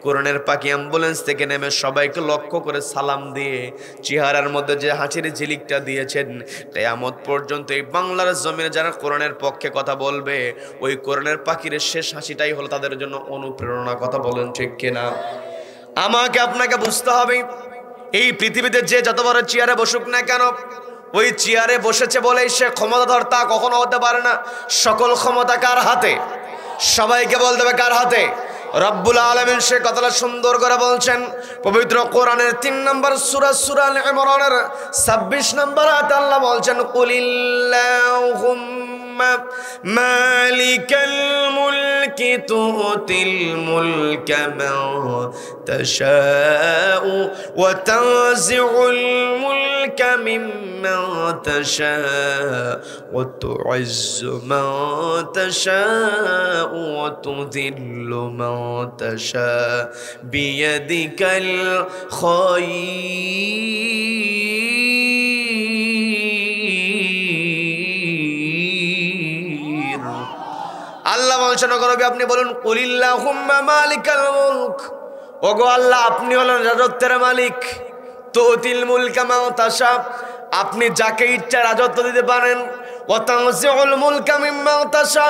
কোরআনের পাখি অ্যাম্বুলেন্স থেকে নেমে সবাইকে লক্ষ্য করে সালাম দিয়ে চেহারার মধ্যে যে হাসির ঝিলিকটা দিয়েছেন, কিয়ামত পর্যন্ত এই বাংলার জমিনে যারা কোরআনের পক্ষে কথা বলবে, ওই কোরআনের পাখির শেষ হাসিটাই হলো তাদের জন্য অনুপ্রেরণা। কথা বলেন ঠিক কিনা? আমাকে আপনাকে বুঝতে হবে, এই পৃথিবীতে যে যত বড় চেয়ারে বসুক না কেন, ওই চেয়ারে বসেছে বলেই সে ক্ষমতাধর তা কখনো হতে পারে না। সকল ক্ষমতা কার হাতে? সবাইকে বলতে হবে কার হাতে? রব্বুল আলামিন সে কথাটা সুন্দর করে বলছেন পবিত্র কোরআনের 3 নম্বর সূরা, সূরা আল ইমরানের 26 নম্বর আয়াতে আল্লাহ বলছেন, কুলিল্লাহুম্মা মালিকাল মুলকি তুতিল মুলকা মান তাশাউ ওয়া তানজিউল মুলকা মিম্মান তাশাউ ওয়া তুইজ্জু মান তাশাউ ওয়া তুযিল্লু মান তাশাউ বিয়াদিকাল খায়র। আল্লাহ বলছেন, নবী আপনি বলুন, কুলিল্লাহুম্মা মালিকাল মুলক, ওগো আল্লাহ, আপনি হলেন রাজত্বের মালিক। তুতিল মুলকা মান তাশা, আপনি যাকে ইচ্ছা রাজত্ব দিতে পারেন। ওয়া তানজিউল মুলকা মিম্মান তাশা,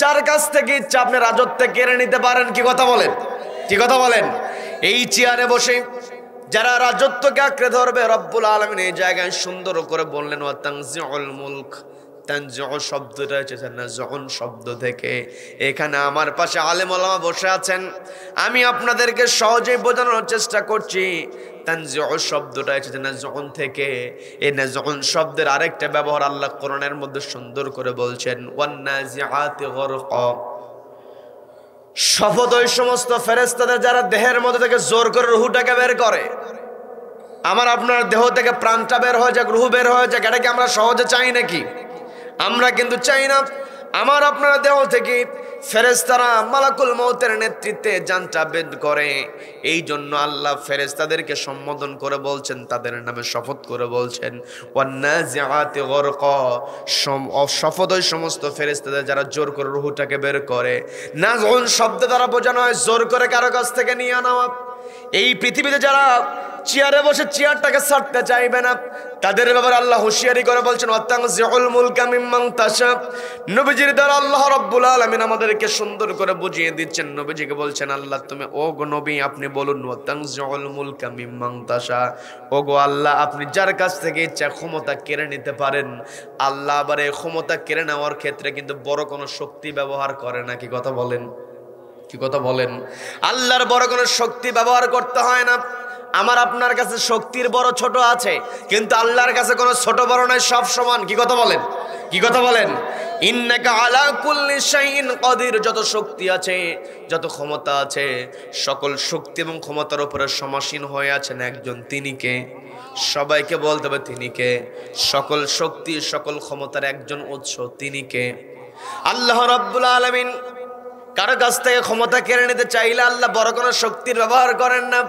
যার কাছ থেকে ইচ্ছা আপনি রাজত্ব কেড়ে নিতে পারেন। কি কথা বলেন, কি কথা বলেন? এই চেয়ারে বসে যারা রাজত্বকে আঁকড়ে ধরবে, রব্বুল আলামিন এই জায়গায় সুন্দর করে বললেন ওয়া তানজিউল মুলক। তানজিউ শব্দটা এসেছে নাজউন শব্দ থেকে। এখানে আমার পাশে আলেম ওলামা বসে আছেন, আমি আপনাদেরকে সহজেই বোঝানোর চেষ্টা করছি। তানজিউ শব্দটা এসেছে নাজউন থেকে। এই নাজউন শব্দের আরেকটা ব্যবহার আল্লাহ কোরআনের মধ্যে সুন্দর করে বলছেন ওয়ান নাজিআতি গরকা। শপথ ওই সমস্ত ফেরেশতাদের যারা দেহের মধ্যে থেকে জোর করে রুহটাকে বের করে। আমার আপনার দেহ থেকে প্রাণটা বের হয়ে যাক, রুহ বের হয়ে যাক, এটা কি আমরা সহজে চাই নাকি? আমরা কিন্তু চাই না। আমার আপনার দেহ থেকে ফেরেশতারা মালাকুল মউতের নেতৃত্বে জানটা বের করে। এই জন্য আল্লাহ ফেরেশতাদেরকে সম্বোধন করে বলছেন, তাদের নামে শপথ করে বলছেন ওয়ান নাজিআতি গরকা। শপথ ওই সমস্ত ফেরেশতাদের যারা জোর করে রুহটাকে বের করে। নাজউন শব্দ দ্বারা বোঝানো হয় জোর করে কারো কাছ থেকে নিয়ে নেওয়া। এই পৃথিবীতে যারা চেয়ারে বসে চেয়ারটাকে ছাড়তে চাইবে না, তাদের ব্যাপারে আল্লাহ হুঁশিয়ারি করে বলছেন ওয়াতানজিউল মুলকা মিম্মান তাশা। নবীজির দ্বারা আল্লাহ রাব্বুল আলামিন আমাদেরকে সুন্দর করে বুঝিয়ে দিচ্ছেন। নবীজিকে বলছেন আল্লাহ তুমি, ও গো নবী আপনি বলুন ওয়াতানজিউল মুলকা মিম্মান তাশা, ও গো আল্লাহ আপনি যার কাছ থেকে ইচ্ছা ক্ষমতা কেড়ে নিতে পারেন। আল্লাহ আবার এই ক্ষমতা কেড়ে নেওয়ার ক্ষেত্রে কিন্তু বড় কোনো শক্তি ব্যবহার করে না। কি কথা বলেন, কি কথা বলেন? আল্লাহর বড় কোনো শক্তি ব্যবহার করতে হয় না। আমার আপনার কাছে শক্তির বড় ছোট আছে, কিন্তু আল্লাহর কাছে কোনো ছোট বড় নয়, সব সমান। কি কথা বলেন, কি কথা বলেন? ইন্নাকা আলা কুল্লি শাইইন কাদির, যত শক্তি আছে, যত ক্ষমতা আছে, সকল শক্তি এবং ক্ষমতার উপরে সমাসীন হয়ে আছেন একজন, তিনি কে? সবাইকে বলতে হবে তিনি কে? সকল শক্তি সকল ক্ষমতার একজন উৎস, তিনি কে? আল্লাহ রাব্বুল আলামিন কারো কাছ থেকে ক্ষমতা কেড়ে নিতে চাইলে আল্লাহ বড় কোনো শক্তির ব্যবহার করেন না।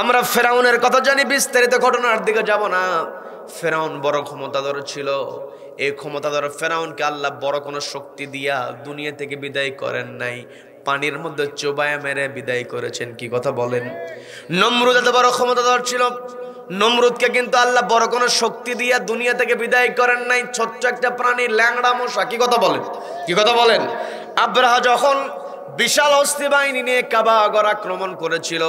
আমরা ফেরাউনের কথা জানি, বিস্তারিত ঘটনার দিকে যাব না। ফেরাউন বড় ক্ষমতাধর ছিল। এই ক্ষমতাধর ফেরাউনকে আল্লাহ বড় কোনো শক্তি দিয়া দুনিয়া থেকে বিদায় করেন নাই, পানির মধ্যে চোবায়া মেরে বিদায় করেছেন। কি কথা বলেন? নমরুদ এত বড় ক্ষমতাধর ছিল, নমরুদকে কিন্তু আল্লাহ বড় কোনো শক্তি দিয়া দুনিয়া থেকে বিদায় করেন নাই, ছোট্ট একটা প্রাণী, ল্যাংড়া মশা। কি কথা বলেন, কি কথা বলেন? আব্রাহা যখন বিশাল হস্তি বাহিনী নিয়ে কাবাগর আক্রমণ করেছিল,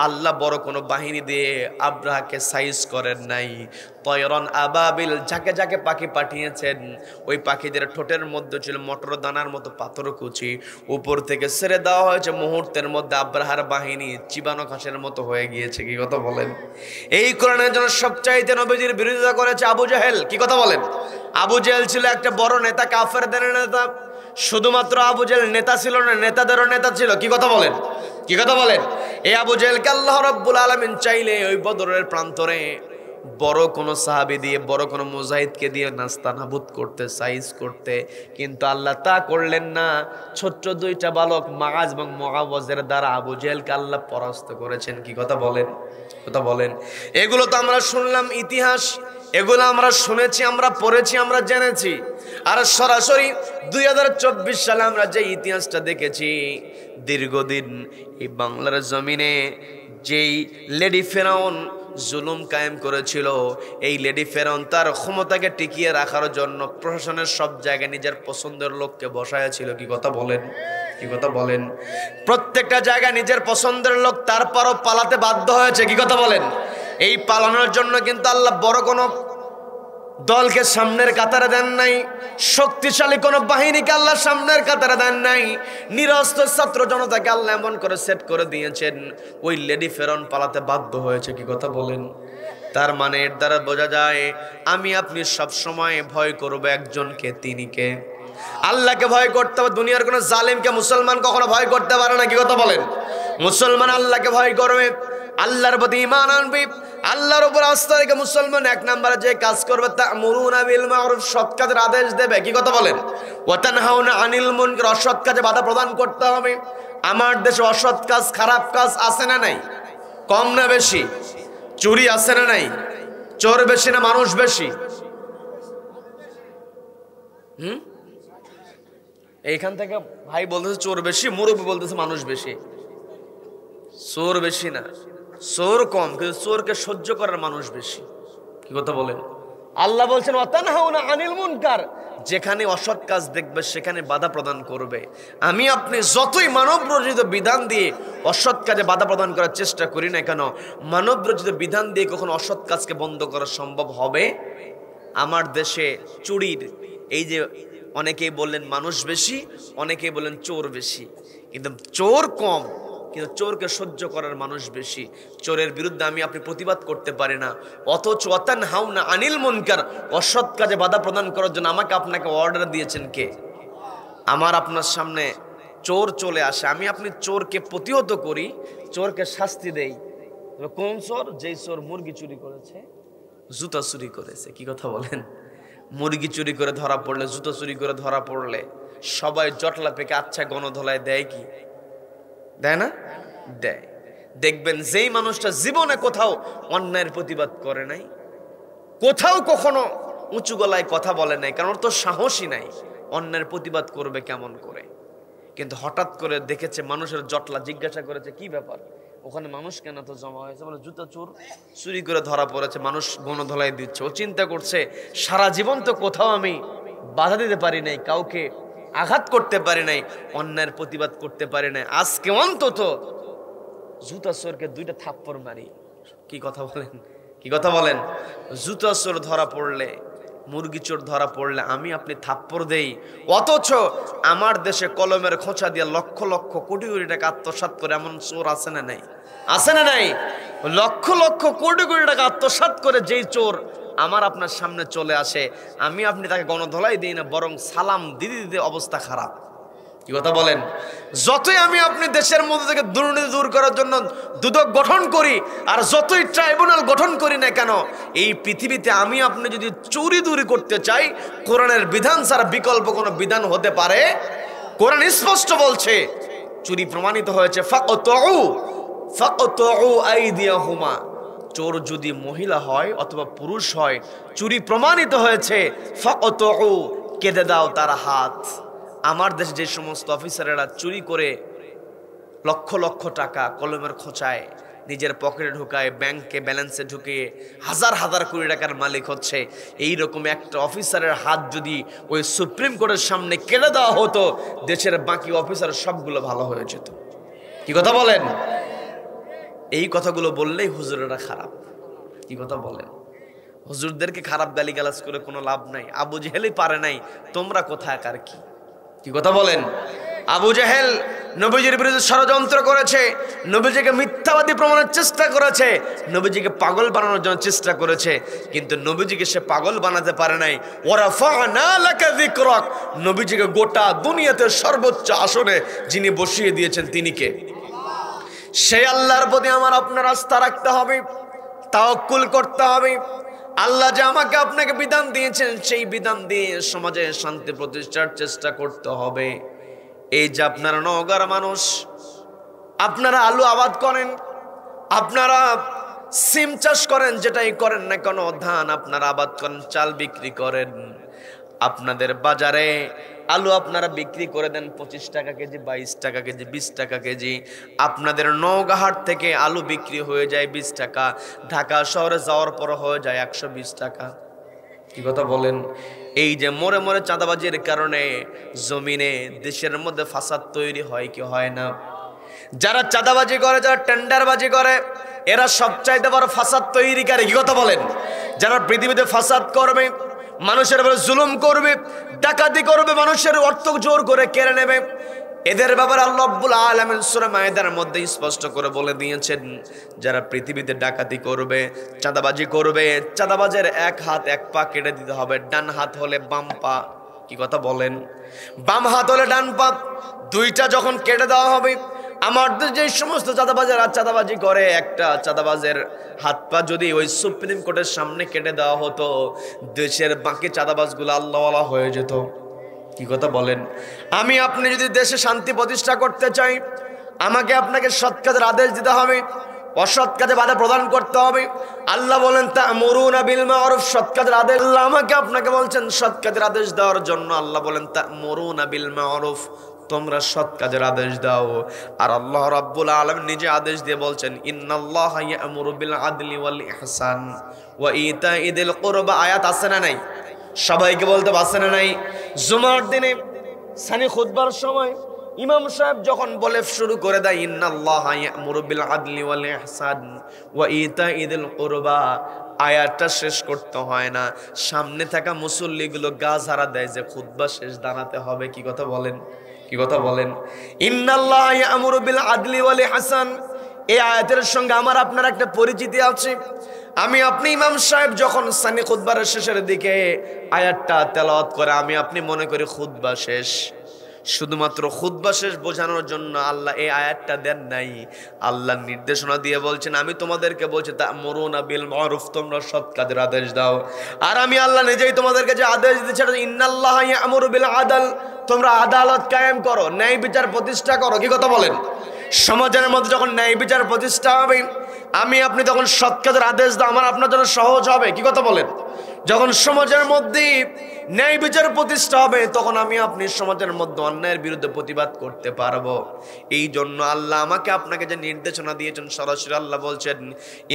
আল্লাহ বড় কোনো বাহিনী দিয়ে আব্রাহাকে সাইজ করেন নাই। তয়রন আবাবিল, যাকে যাকে পাখি পাঠিয়েছেন, ওই পাখিদের ঠোঁটের মধ্যে ছিল মটর দানার মতো পাথর কুচি, উপর থেকে ছেড়ে দেওয়া হয়েছে। মুহূর্তের মধ্যে আব্রাহার বাহিনী চিবানো ঘাসের মতো হয়ে গিয়েছে। কি কথা বলেন? এই কোরআনের জন্য সবচাইতে নবীজির বিরোধিতা করেছে আবু জাহেল। কি কথা বলেন? আবু জাহেল ছিল একটা বড় নেতা, কাফেরদের নেতা। শুধুমাত্র আবু জাহেল নেতা ছিল না, নেতাদেরও নেতা ছিল। কি কথা বলেন, কি কথা বলেন? এই আবু জাহেলকে আল্লাহ রাব্বুল আলামিন চাইলে ওই বদরের প্রান্তরে বড় কোনো সাহাবী দিয়ে, বড় কোনো মুজাহিদকে দিয়ে নাস্তানাবুদ করতে, সাইজ করতে, কিন্তু আল্লাহ তা করলেন না। ছোট্ট দুইটা বালক মাআজ এবং মুআওয়াজের দ্বারা আবু জাহেলকে আল্লাহ পরাস্ত করেছেন। কি কথা বলেন, কথা বলেন? এগুলো তো আমরা শুনলাম ইতিহাস, এগুলো আমরা শুনেছি, আমরা পড়েছি, আমরা জেনেছি। আর সরাসরি 2024 সালে আমরা যে ইতিহাসটা দেখেছি, দীর্ঘদিন এই বাংলার জমিনে যেই লেডি ফেরাউন জুলুম কায়েম করেছিল, এই লেডি ফেরাউন তার ক্ষমতাকে টিকিয়ে রাখার জন্য প্রশাসনের সব জায়গায় নিজের পছন্দের লোককে বসাইয়াছিল। কি কথা বলেন, কি কথা বলেন? প্রত্যেকটা জায়গায় নিজের পছন্দের লোক, তারপরও পালাতে বাধ্য হয়েছে। কি কথা বলেন? এই পালানোর জন্য কিন্তু আল্লাহ বড় কোনো দলকে সামনের কাতারে দেন নাই, শক্তিশালী কোন বাহিনীকে আল্লাহ সামনের কাতারে দেন নাই। নিরস্ত্র ছাত্র জনতাকে আল্লাহ এমন করে সেট করে দিয়েছেন, ওই লেডি ফেরাউন পালাতে বাধ্য হয়েছে। কি কথা বলেন? তার মানে এর দ্বারা বোঝা যায় আমি আপনি সব সময় ভয় করব একজনকে, তিনি কে? আল্লাহকে ভয় করতে হবে। দুনিয়ার কোন জালিমকে মুসলমান কখনো ভয় করতে পারে না। কি কথা বলেন? মুসলমান আল্লাহকে ভয় করবে, আল্লাহর প্রতি ঈমান আনবে, আল্লাহর উপর আস্থা রেখে মুসলমান এক নম্বরে যে কাজ করবে তা'মুরুনা বিল মা'রুফ, সৎ কাজের আদেশ দেবে। কি কথা বলেন? ওয়া তানহাউনা আনিল মুনকার, অসৎ কাজে বাধা প্রদান করতে হবে। আমার দেশে অসৎ কাজ, খারাপ কাজ আছে না নাই? কম না বেশি? চুরি আছে না নাই? চোর বেশি না মানুষ বেশি? এইখান থেকে ভাই বলতেছে চোর বেশি, মুরব্বি বলতেছে মানুষ বেশি। চোর বেশি না, চোর কম, কিন্তু চোরকে সহ্য করার মানুষ বেশি। কি কথা বলেন? আল্লাহ বলছেন ওয়াতানহাউনা আনিল মুনকার, যেখানে অসৎ কাজ দেখবে সেখানে বাধা প্রদান করবে। আমি আপনি যতই মানব রচিত বিধান দিয়ে অসৎ কাজে বাধা প্রদান করার চেষ্টা করি না কেন, মানব রচিত বিধান দিয়ে কখনো অসৎ কাজকে বন্ধ করা সম্ভব হবে? আমার দেশে চুরির এই যে অনেকেই বললেন মানুষ বেশি, অনেকেই বললেন চোর বেশি, কিন্তু চোর কম, কিন্তু চোরকে সহ্য করার মানুষ বেশি। চোরের বিরুদ্ধে আমি আপনি প্রতিবাদ করতে পারি না, অথচ ওয়াতানহাউনা আনিল মুনকার, অসৎ কাজে বাধা প্রদান করার জন্য আমাকে আপনাকে অর্ডার দিয়েছেন কে? আমার আপনার সামনে চোর চলে আসে, আমি আপনি চোরকে প্রতিহত করি, চোরকে শাস্তি দেই। কোন চোর? যেই চোর মুরগি চুরি করেছে, জুতা চুরি করেছে। কি কথা বলেন? মুরগি চুরি করে ধরা পড়লে, জুতো চুরি করে ধরা পড়লে সবাই জটলা পেকে আচ্ছা গণধোলায় দেয় কি দেয় না? দেয়। দেখবেন যেই মানুষটা জীবনে কোথাও অন্যায়ের প্রতিবাদ করে নাই, কোথাও কখনো উঁচু গলায় কথা বলে নাই, কারণ তো সাহসী নাই, অন্যায়ের প্রতিবাদ করবে কেমন করে। কিন্তু হঠাৎ করে দেখেছে মানুষের জটলা, জিজ্ঞাসা করেছে কি ব্যাপার, ওখানে মানুষ কেন তো জমা হয়েছে, বলে জুতা চোর চুরি করে ধরা পড়েছে, মানুষ গণধোলাই দিচ্ছে। ও চিন্তা করছে সারা জীবন তো কোথাও আমি বাধা দিতে পারি নাই, কাউকে আঘাত করতে পারি নাই, অন্যায়ের প্রতিবাদ করতে পারি নাই, আজকে অন্তত জুতা চোরকে 2টা থাপ্পড় মারি। কি কথা বলেন? কি কথা বলেন? জুতা চোর ধরা পড়লে, মুরগি চোর ধরা পড়লে আমি আপনি থাপ্পড় দেই, অথচ আমার দেশে কলমের খোঁচা দিয়ে লক্ষ লক্ষ কোটি কোটি টাকা আত্মসাৎ করে এমন চোর আছে না নাই? আছে না নাই? লক্ষ লক্ষ কোটি কোটি টাকা আত্মসাৎ করে যেই চোর আমার আপনার সামনে চলে আসে, আমি আপনি তাকে গণধোলাই দিই না, বরং সালাম দিতে দিতে অবস্থা খারাপ। কি কথা বলেন? যতই আমি আপনি দেশের মধ্যে থেকে দুর্নীতি দূর করার জন্য দুদক গঠন করি, আর যতই ট্রাইব্যুনাল গঠন করি না কেন, এই পৃথিবীতে আমি আপনি যদি চুরি দূরি করতে চাই, কোরআনের বিধান ছাড়া বিকল্প কোনো বিধান হতে পারে? কোরআন স্পষ্ট বলছে, চুরি প্রমাণিত হয়েছে, ফাকতুউ আইদিয়াহুমা, চোর যদি মহিলা হয় অথবা পুরুষ হয়, চুরি প্রমাণিত হয়েছে, ফাকতুউ, কেটে দাও তার হাত। আমার দেশে যে সমস্ত অফিসারেরা চুরি করে লক্ষ লক্ষ টাকা কলমের খোঁচায় নিজের পকেটে ঢুকায়, ব্যাংকে ব্যালেন্সে ঢুকিয়ে হাজার হাজার কোটি টাকার মালিক হচ্ছে, এই রকম একটা অফিসারের হাত যদি ওই সুপ্রিম কোর্টের সামনে কেটে দেওয়া হতো, দেশের বাকি অফিসার সবগুলো ভালো হয়ে যেত। কি কথা বলেন? এই কথাগুলো বললেই হুজুরেরা খারাপ। কি কথা বলেন? হুজুরদেরকে খারাপ গালিগালাজ করে কোনো লাভ নাই। আবু জেহেলই পারে নাই, তোমরা কোথাকার কি? কি কথা বলেন? আবু জেহেল নবীজির বিরুদ্ধে ষড়যন্ত্র করেছে, নবীজিকে মিথ্যাবাদী প্রমাণের চেষ্টা করেছে, নবীজিকে পাগল বানানোর জন্য চেষ্টা করেছে, কিন্তু নবীজিকে সে পাগল বানাতে পারে নাই। ওয়ারাফা'না লাকা যিকরাক, নবীজিকে গোটা দুনিয়াতে সর্বোচ্চ আসনে যিনি বসিয়ে দিয়েছেন তিনি কে? সেই আল্লাহর প্রতি আমার আপনার আস্থা রাখতে হবে, তাওয়াক্কুল করতে হবে। আল্লাহ যে আমাকে আপনাকে বিধান দিয়েছেন, সেই বিধান দিয়ে সমাজে শান্তি প্রতিষ্ঠার চেষ্টা করতে হবে। এই যে আপনারা নওগাঁর মানুষ, আপনারা আলু আবাদ করেন, আপনারা সিম চাষ করেন, যেটাই করেন না কেন, ধান আপনারা আবাদ করেন, চাল বিক্রি করেন, আপনাদের বাজারে আলু আপনারা বিক্রি করে দেন 25 টাকা কেজি, 22 টাকা কেজি, 20 টাকা কেজি। আপনাদের নওগাঁ হাট থেকে আলু বিক্রি হয়ে যায় 20 টাকা, ঢাকা শহরে যাওয়ার পর হয়ে যায় 120 টাকা। কি কথা বলেন? এই যে মোড়ে মোড়ে চাঁদাবাজির কারণে জমিনে দেশের মধ্যে ফাসাদ তৈরি হয় কি হয় না? যারা চাঁদাবাজি করে, যারা টেন্ডারবাজি করে, এরা সবচাইতে বড় ফাসাদ তৈরিকারী। কি কথা বলেন? যারা পৃথিবীতে ফাসাদ করবে, মানুষের উপরে জুলুম করবে, ডাকাতি করবে, মানুষের অর্থ জোর করে কেড়ে নেবে, এদের ব্যাপারে আল্লাহ রাব্বুল আলামিন সূরা মায়েদার মধ্যে স্পষ্ট করে বলে দিয়েছেন, যারা পৃথিবীতে ডাকাতি করবে, চাঁদাবাজি করবে, চাঁদাবাজের এক হাত এক পা কেটে দিতে হবে, ডান হাত হলে বাম পা। কি কথা বলেন? বাম হাত হলে ডান পা, দুইটা যখন কেটে দেওয়া হবে, আমাদের যে সমস্ত চাঁদাবাজেরা চাঁদাবাজি করে, একটা চাঁদাবাজের হাত পা যদি ওই সুপ্রিম কোর্টের সামনে কেটে দেওয়া হতো, দেশের বাকি চাঁদাবাজগুলো আল্লাহওয়ালা হয়ে যেত। কি কথা বলেন? আমি আপনি যদি দেশে শান্তি প্রতিষ্ঠা করতে চাই, আমাকে আপনাকে সৎ কাজের আদেশ দিতে হবে, অসৎ কাজে বাধা প্রদান করতে হবে। আল্লাহ বলেন তা'মুরুনা বিল মা'রুফ, সৎ কাজের আদেশ। আল্লাহ আমাকে আপনাকে বলছেন সৎ কাজের আদেশ দেওয়ার জন্য। আল্লাহ বলেন তা'মুরুনা বিল মা'রুফ তোমরা সৎ কাজের আদেশ দাও। আর আল্লাহ রাব্বুল আলামিন নিজে আদেশ দিয়ে বলছেন, ইন্নাল্লাহা ইয়া'মুরু বিল আদলি ওয়াল ইহসান ওয়া ইতা'i যিল কুরবা। আয়াত আছে না নাই? সবাইকে বলতে পারছে না নাই? জুমার দিনে সানি খুতবার সময় ইমাম সাহেব যখন বলে শুরু করে দেয়, ইন্নাল্লাহা ইয়া'মুরু বিল আদলি ওয়াল ইহসান ওয়া ইতা'i যিল কুরবা, আয়াতটা শেষ করতে হয় না, সামনে থাকা মুসল্লিগুলো গা ঝাড়া দেয় যে খুতবা শেষ দাঁড়াতে হবে। কি কথা বলেন? কি কথা বলেন? ইন্নাল্লাহা ইয়া'মুরু বিল আদলি ওয়াল ইহসান, এই আয়াতের সঙ্গে আমার আপনার একটা পরিচিতি আছে। আমি আপনি ইমাম সাহেব যখন সানি খুতবার শেষের দিকে আয়াতটা তেলাওয়াত করে, আমি আপনি মনে করি খুতবা শেষ। শুধুমাত্র খুতবা শেষ বোঝানোর জন্য আল্লাহ এই আয়াতটা দেন নাই। আল্লাহ নির্দেশনা দিয়ে বলছেন, আমি তোমাদেরকে বলছি তা'মুরুনা বিল মা'রুফ, তোমরা সৎ কাজের আদেশ দাও। আর আমি আল্লাহ নিজেই তোমাদেরকে যে আদেশ দিচ্ছি, ইন্নাল্লাহা ইয়া'মুরু বিল আদল, তোমরা আদালত কায়েম করো, ন্যায় বিচার প্রতিষ্ঠা করো। কি কথা বলেন? সমাজের মধ্যে যখন ন্যায় বিচার প্রতিষ্ঠা হবে, আমি আপনি তখন সৎ কাজের আদেশ দাও, আমার আপনার জন্য সহজ হবে। কি কথা বলেন? যখন সমাজের মধ্যে ন্যায় বিচার প্রতিষ্ঠা হবে, তখন আমি আপনি সমাজের মধ্যে অন্যায়ের বিরুদ্ধে প্রতিবাদ করতে পারবো। এই জন্য আল্লাহ আমাকে আপনাকে যে নির্দেশনা দিয়েছেন, সরাসরি আল্লাহ বলছেন,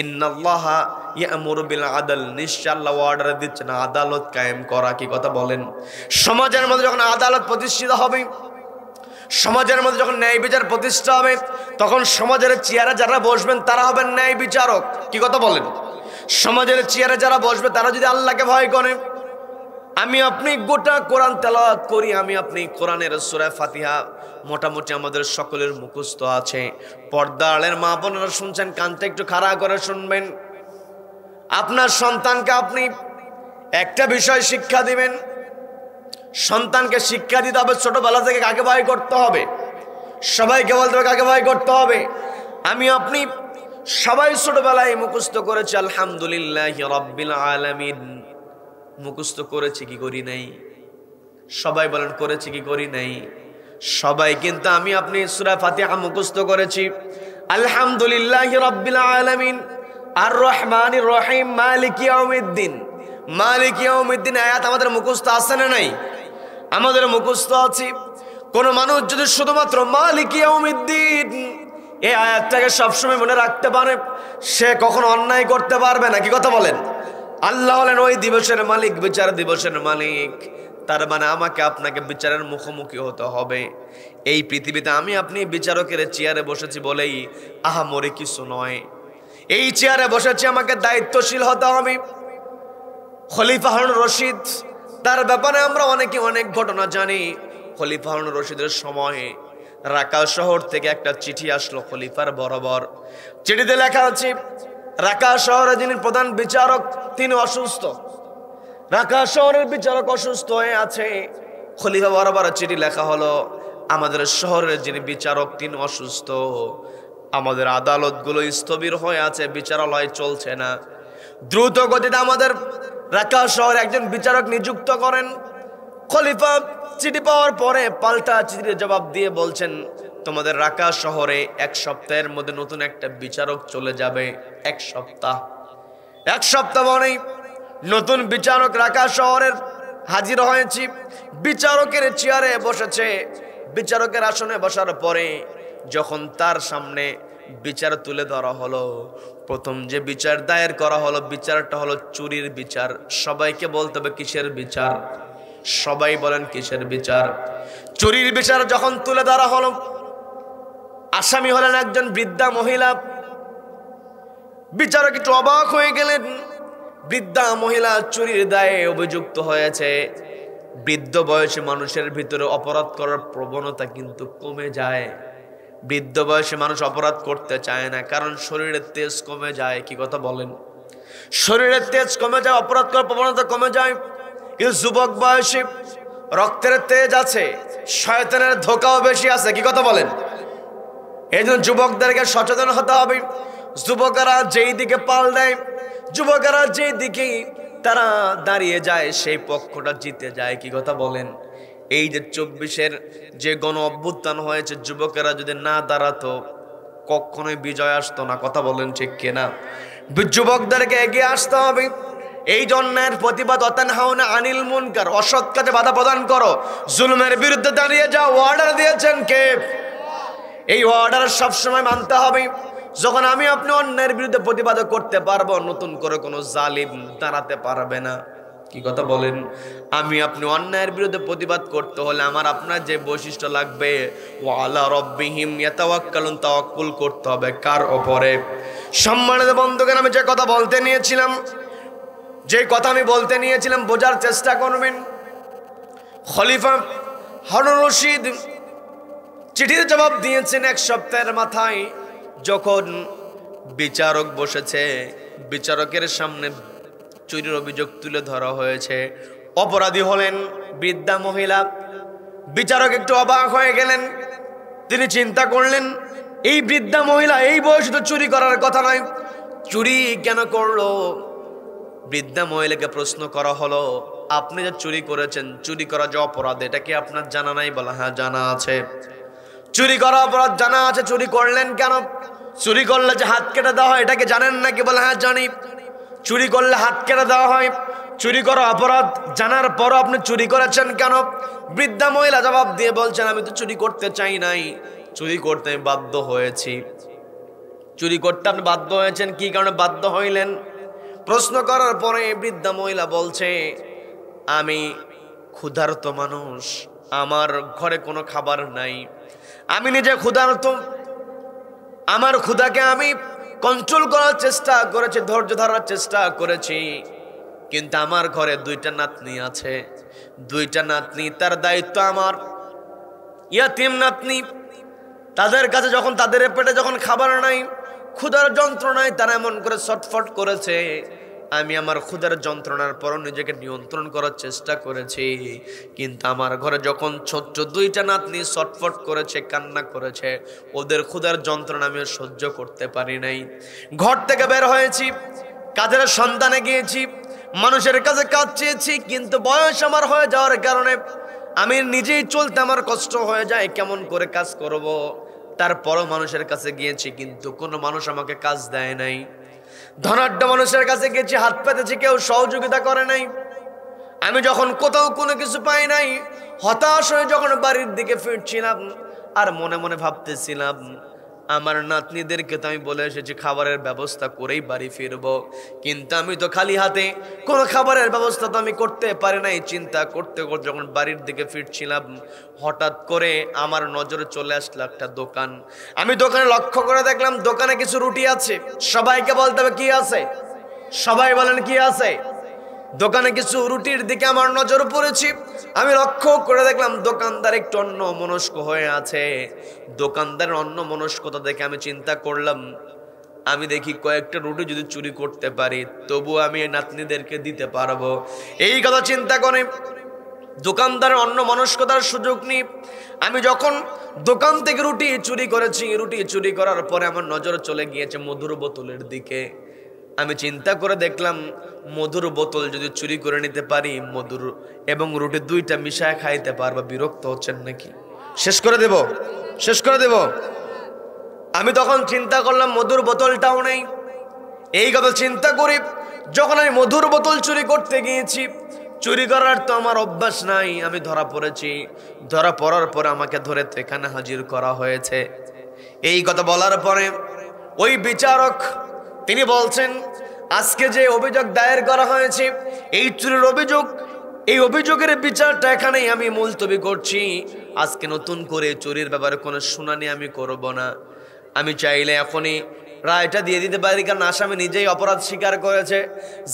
ইন্নাল্লাহা ইয়া'মুরু বিল আদল, নিশ্চয় আল্লাহ অর্ডার দিচ্ছেন আদালত কায়েম করা। কি কথা বলেন? সমাজের মধ্যে যখন আদালত প্রতিষ্ঠিত হবে, সমাজের মধ্যে যখন ন্যায় বিচার প্রতিষ্ঠা হবে, তখন সমাজের চেয়ারে যারা বসবেন তারা হবেন ন্যায় বিচারক। কি কথা বলেন? সমাজের চেয়ারে যারা বসবে তারা যদি আল্লাহকে ভয় করে, আমি আপনি গোটা কোরআন তেলাওয়াত করি, আমি আপনি কোরআনের সূরা ফাতিহা মোটামুটি আমাদের সকলের মুখস্থ আছে। পর্দার মা বোনেরা শুনছেন, কানটা একটু খাড়া করে শুনবেন। আপনার সন্তানকে আপনি একটা বিষয় শিক্ষা দিবেন, সন্তানকে শিক্ষা দিতে হবে ছোটবেলা থেকে কাকে ভয় করতে হবে। সবাইকে বলতে হবে কাকে ভয় করতে হবে। আমি আপনি সবাই ছোটবেলায় মুখস্থ করেছি আলহামদুলিল্লাহি রাব্বিল আলামিন, মুখস্থ করেছি কি করি নাই? সবাই বলেন করেছি কি করি নাই? সবাই। কিন্তু আমি আপনি সূরা ফাতিহা মুখস্থ করেছি আলহামদুলিল্লাহি রাব্বিল আলামিন আর রহমানির রহিম মালিক ইয়াউমিদ্দিন। মালিক ইয়াউমিদ্দিন আয়াত আমাদের মুখস্থ আছে না নাই? আমাদের মুখস্থ আছে। কোন মানুষ যদি শুধুমাত্র মালিক ইয়াউমিদ্দিন এই আয়াতটাকে সবসময় মনে রাখতে পারে, সে কখনো অন্যায় করতে পারবে না। কি কথা বলেন? আল্লাহ হলেন ওই দিবসের মালিক, বিচার দিবসের মালিক। তার মানে আমাকে আপনাকে বিচারের মুখোমুখি হতে হবে। এই পৃথিবীতে আমি আপনি বিচারকের চেয়ারে বসেছি বলেই আহামরি কিছু নয়। এই চেয়ারে বসেছি, আমাকে দায়িত্বশীল হতে হবে। খলিফা হারুন রশিদ, তার ব্যাপারে আমরা অনেকে অনেক ঘটনা জানি। খলিফা হারুন রশিদের সময়ে রাকা শহর থেকে একটা চিঠি আসলো খলিফার বরাবর। চিঠিতে লেখা আছে, রাকা শহরে যিনি প্রধান বিচারক তিনি অসুস্থ। রাকা শহরের বিচারক অসুস্থ হয়ে আছে। খলিফা বরাবর চিঠি লেখা হলো, আমাদের শহরের যিনি বিচারক তিনি অসুস্থ, আমাদের আদালতগুলো স্থবির হয়ে আছে, বিচারালয় চলছে না, দ্রুত গতিতে আমাদের রাকা শহরে একজন বিচারক নিযুক্ত করেন। খলিফা চিঠি পাওয়ার পরে পাল্টা চিঠির জবাব দিয়ে বলছেন, তোমাদের রাকা শহরে 1 সপ্তাহের মধ্যে নতুন একটা বিচারক চলে যাবে। 1 সপ্তাহ, 1 সপ্তাহ মানে নতুন বিচারক রাকা শহরের হাজির হয়েছি। বিচারকের চেয়ারে বসেছে। বিচারকের আসনে বসার পরে যখন তার সামনে বিচার তুলে ধরা হলো, প্রথম যে বিচার দায়ের করা হলো, বিচারটা হলো চুরির বিচার। সবাইকে বলতে হবে কিসের বিচার? সবাই বলেন কিসের বিচার? চুরির বিচার যখন তুলে ধরা হলো, আসামি হলেন একজন বৃদ্ধা মহিলা। বিচারক একটু অবাক হয়ে গেলেন। বৃদ্ধা মহিলা চুরির দায়ে অভিযুক্ত হয়েছে। বৃদ্ধ বয়সী মানুষের ভিতরে অপরাধ করার প্রবণতা কিন্তু কমে যায়। বৃদ্ধ বয়সী মানুষ অপরাধ করতে চায় না, কারণ শরীরের তেজ কমে যায়। কি কথা বলেন? শরীরের তেজ কমে যায়, অপরাধ করার প্রবণতা কমে যায়। কিন্তু যুবক বয়সী রক্তের তেজ আছে, শয়তানের ধোঁকাও বেশি আছে। কি কথা বলেন? এই জন্য যুবকদেরকে সচেতন হতে হবে। যুবকেরা যেই দিকে পাল দেয়, যুবকেরা যেই দিকে তারা দাঁড়িয়ে যায়, সেই পক্ষটা জিতে যায়। কি কথা বলেন? এই যে 24-এর যে গণ অভ্যুত্থান হয়েছে, যুবকেরা যদি না দাঁড়াতো কখনোই বিজয় আসতো না। কথা বলেন ঠিক কিনা? যুবকদেরকে এগিয়ে আসতে হবে। এই জন্যের প্রতিবাদ অতানহাউনা আনিল মুনকার, অসৎ কাজে বাধা প্রদান করো, জুলুমের বিরুদ্ধে দাঁড়িয়ে যাও। অর্ডার দিয়েছেন কে? এই অর্ডার সবসময় মানতে হবে। যখন আমি আপনি অন্যায়ের বিরুদ্ধে প্রতিবাদ করতে পারবো, নতুন করে কোনো জালিম দাঁড়াতে পারবে না। কি কথা বলেন? আমি আপনি অন্যায়ের বিরুদ্ধে প্রতিবাদ করতে হলে আমার আপনার যে বৈশিষ্ট্য লাগবে, ওয়ালা রব্বিহিম ইয়াতাওয়াক্কালুন, তাওয়াক্কুল করতে হবে কার উপরে? সম্মানিত বন্ধুগণ, আমি যে কথা বলতে নিয়েছিলাম বোঝার চেষ্টা করবেন। খলিফা হারুন রশিদ চিঠির জবাব দিয়েছেন 1 সপ্তাহের মাথায়। যখন বিচারক বসেছে, বিচারকের সামনে চুরির অভিযোগ তুলে ধরা হয়েছে। অপরাধী হলেন বৃদ্ধা মহিলা। বিচারক একটু অবাক হয়ে গেলেন। তিনি চিন্তা করলেন, এই বৃদ্ধা মহিলা এই বয়সে তো চুরি করার কথা নয়, চুরি কেন করলো? বৃদ্ধা মহিলাকে প্রশ্ন করা হলো, আপনি যে চুরি করেছেন, চুরি করা যে অপরাধ, এটা কি আপনার জানা নাই? বলা, হ্যাঁ জানা আছে। চুরি করা অপরাধ জানা আছে, চুরি করলেন কেন? চুরি করলে যে হাত কেটে দেওয়া হয়, এটাকে জানেন নাকি? বলে, হ্যাঁ জানি। চুরি করলে হাত কেটে দেওয়া হয়, চুরি করা অপরাধ জানার পরও আপনি চুরি করেছেন কেন? বৃদ্ধা মহিলা জবাব দিয়ে বলছেন, আমি তো চুরি করতে চাই নাই, চুরি করতে আমি বাধ্য হয়েছি। চুরি করতে আপনি বাধ্য হয়েছেন, কি কারণে বাধ্য হইলেন? প্রশ্ন করার পরে বৃদ্ধা মহিলা বলছে, আমি ক্ষুধার্ত মানুষ, আমার ঘরে কোনো খাবার নাই, আমি নিজে ক্ষুধার্ত, আমার ক্ষুধাকে আমি কন্ট্রোল করার চেষ্টা করেছি, ধৈর্য ধরার চেষ্টা করেছি, কিন্তু আমার ঘরে 2টা নাতনি আছে, 2টা নাতনি, তার দায়িত্ব আমার। ইয়াতিম নাতনি, তাদের কাছে যখন তাদের পেটে যখন খাবার নাই, ক্ষুধার যন্ত্রণায় তারা এমন করে ছটফট করেছে, আমি আমার ক্ষুধার যন্ত্রণার পর নিজেকে নিয়ন্ত্রণ করার চেষ্টা করেছি, কিন্তু আমার ঘরে যখন ছোট্ট 2টা নাতনি ছটফট করেছে, কান্না করেছে, ওদের ক্ষুধার যন্ত্রণা আমি সহ্য করতে পারি নাই। ঘর থেকে বের হয়েছি, কাজের সন্ধানে গিয়েছি, মানুষের কাছে কাজ চেয়েছি, কিন্তু বয়স আমার হয়ে যাওয়ার কারণে আমি নিজেই চলতে আমার কষ্ট হয়ে যায়, কেমন করে কাজ করব। তারপরও মানুষের কাছে গিয়েছি, কিন্তু কোনো মানুষ আমাকে কাজ দেয় নাই। ধনাঢ্য মানুষের কাছে গেছি, হাত পেতেছি, কেউ সহযোগিতা করে নাই। আমি যখন কোথাও কোনো কিছু পাই নাই, হতাশ হয়ে যখন বাড়ির দিকে ফিরছিলাম, আর মনে মনে ভাবতেছিলাম, আমার নাতনিদেরকে তো আমি বলে এসেছি খাবারের ব্যবস্থা করেই বাড়ি ফিরবো, কিন্তু আমি তো খালি হাতে, কোনো খাবারের ব্যবস্থা তো আমি করতে পারি নাই। চিন্তা করতে করতে যখন বাড়ির দিকে ফিরছিলাম, হঠাৎ করে আমার নজরে চলে আসলো একটা দোকান। আমি দোকানে লক্ষ্য করে দেখলাম দোকানে কিছু রুটি আছে। সবাইকে বলতে হবে কি আছে, সবাই বলেন কি আছে? দোকানে কিছু রুটির দিকে আমার নজর পড়েছি। আমি লক্ষ্য করে দেখলাম দোকানদার একটু অন্যমনস্ক হয়ে আছে। দোকানদারের অন্যমনস্কতা দেখে আমি চিন্তা করলাম, আমি দেখি কয়েকটা রুটি যদি চুরি করতে পারি, তবু আমি এই নাতনিদেরকে দিতে পারবো। এই কথা চিন্তা করে দোকানদারের অন্যমনস্কতার সুযোগ নিই, আমি যখন দোকান থেকে রুটি চুরি করেছি, রুটি চুরি করার পরে আমার নজর চলে গিয়েছে মধুর বোতলের দিকে। আমি চিন্তা করে দেখলাম, মধুর বোতল যদি চুরি করে নিতে পারি, মধুর এবং রুটি 2টা মিশায় খাইতে পারবো। বিরক্ত হচ্ছেন নাকি? শেষ করে দেব, শেষ করে দেব। আমি তখন চিন্তা করলাম মধুর বোতলটাও নেই। এই কথা চিন্তা করি যখন আমি মধুর বোতল চুরি করতে গিয়েছি, চুরি করার তো আমার অভ্যাস নাই, আমি ধরা পড়েছি। ধরা পড়ার পরে আমাকে ধরে এখানে হাজির করা হয়েছে। এই কথা বলার পরে ওই বিচারক তিনি বলছেন, আজকে যে অভিযোগ দায়ের করা হয়েছে, এই চুরির অভিযোগ, এই অভিযোগের বিচারটা এখানেই আমি মুলতবি করছি। আজকে নতুন করে চুরির ব্যাপারে কোনো শুনানি আমি করব না। আমি চাইলে এখনই রায়টা দিয়ে দিতে পারি, কারণ আসামি নিজেই অপরাধ স্বীকার করেছে।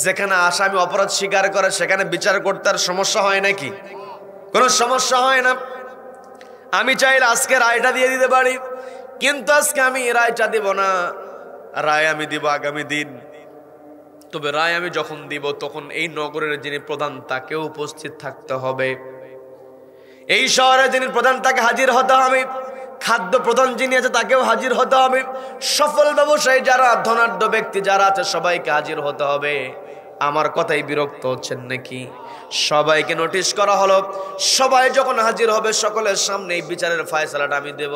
যেখানে আসামি অপরাধ স্বীকার করে সেখানে বিচার করতে আর সমস্যা হয় নাকি? কোনো সমস্যা হয় না। আমি চাইলে আজকে রায়টা দিয়ে দিতে পারি, কিন্তু আজকে আমি রায়টা দেব না। রায় আমি দিব আগামী দিন। তবে রায় আমি যখন দিব, তখন এই নগরের যিনি প্রধান তাকেও উপস্থিত থাকতে হবে। এই শহরে যিনি প্রধান তাকে হাজির হতে হবে। খাদ্য প্রধান যিনি আছে তাকেও হাজির হতে হবে। সফল ব্যবসায়ী যারা, ধনাঢ্য ব্যক্তি যারা আছে, সবাইকে হাজির হতে হবে। আমার কথাই বিরক্ত হচ্ছেন নাকি? সবাইকে নোটিশ করা হলো। সবাই যখন হাজির হবে, সকলের সামনে এই বিচারের ফয়সালাটা আমি দেব।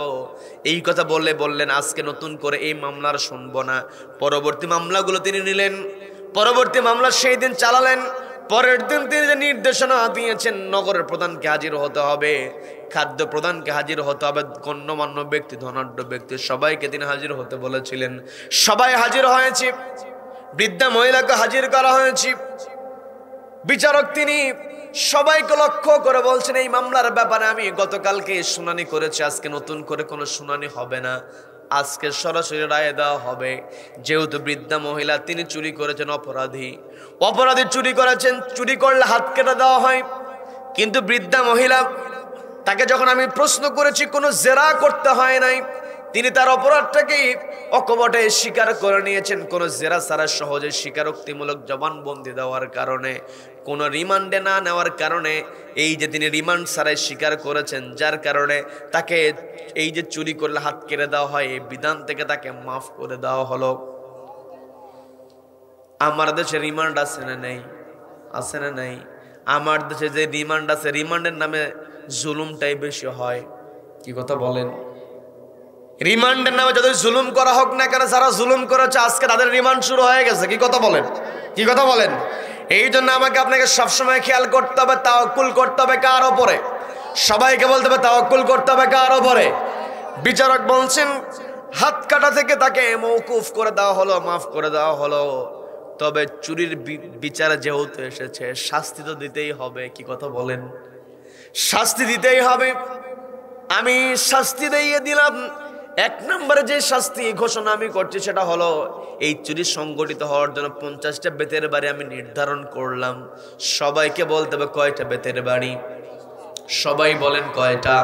এই কথা বললেন, আজকে নতুন করে এই মামলার শুনবো না। পরবর্তী মামলাগুলো তিনি নিলেন। পরবর্তী মামলা সেই দিন চালালেন। পরের দিন তিনি যে নির্দেশনা দিয়েছেন, নগরের প্রধানকে হাজির হতে হবে, খাদ্য প্রধানকে হাজির হতে হবে, গণ্যমান্য ব্যক্তি, ধনাঢ্য ব্যক্তি সবাইকে তিনি হাজির হতে বলেছিলেন। সবাই হাজির হয়েছে, বৃদ্ধা মহিলাকে হাজির করা হয়েছে। বিচারক তিনি সবাইকে লক্ষ্য করে বলছেন, এই মামলার ব্যাপারে আমি গতকালকে শুনানি করেছি, আজকে নতুন করে কোনো শুনানি হবে না, আজকে সরাসরি রায় দেওয়া হবে। যেহেতু বৃদ্ধা মহিলা তিনি চুরি করেছেন, অপরাধী চুরি করেছেন, চুরি করলে হাত কেটে দেওয়া হয়। কিন্তু বৃদ্ধা মহিলা, তাকে যখন আমি প্রশ্ন করেছি, কোনো জেরা করতে হয় নাই, তিনি তার অপরাধটাকে অকপটে স্বীকার করে নিয়েছেন। কোনো জেরা ছাড়া সহজে স্বীকারোক্তিমূলক জবানবন্দি দেওয়ার কারণে, কোনো রিমান্ডে না নেওয়ার কারণে, এই যে তিনি রিমান্ড ছাড়াই স্বীকার করেছেন, যার কারণে তাকে এই যে চুরি করলে হাত কেটে দেওয়া হয়, এই বিধান থেকে তাকে মাফ করে দেওয়া হলো। আমার দেশে রিমান্ড আছে না নেই? আছে না নাই? আমার দেশে যে রিমান্ড আছে, রিমান্ডের নামে জুলুমটাই বেশি হয়। কি কথা বলেন? রিমান্ডের নামে যদি জুলুম করা হোক না কেন, যারা জুলুম করেছে আজকে তাদের রিমান্ড শুরু হয়ে গেছে। কি কথা বলেন? কি কথা বলেন? এই জন্য আমাকে আপনাকে সবসময় খেয়াল করতে হবে, তাওয়াক্কুল করতে হবে কার ওপরে? সবাইকে বলতে হবে তাওয়াক্কুল করতে হবে কার ওপরে? বিচারক বলছেন, হাত কাটা থেকে তাকে মওকুফ করে দেওয়া হলো, মাফ করে দেওয়া হলো। তবে চুরির বিচার যেহেতু এসেছে, শাস্তি তো দিতেই হবে। কি কথা বলেন? শাস্তি দিতেই হবে। আমি শাস্তি দিয়ে দিলাম। এক নম্বরে যে শাস্তি ঘোষণা আমি করছি সেটা হলো, এই চুরি সংগঠিত হওয়ার জন্য 50টা বেতের বাড়ি আমি নির্ধারণ করলাম। সবাইকে বলতে হবে কয়টা বেতের বাড়ি? সবাই বলেন কয়টা?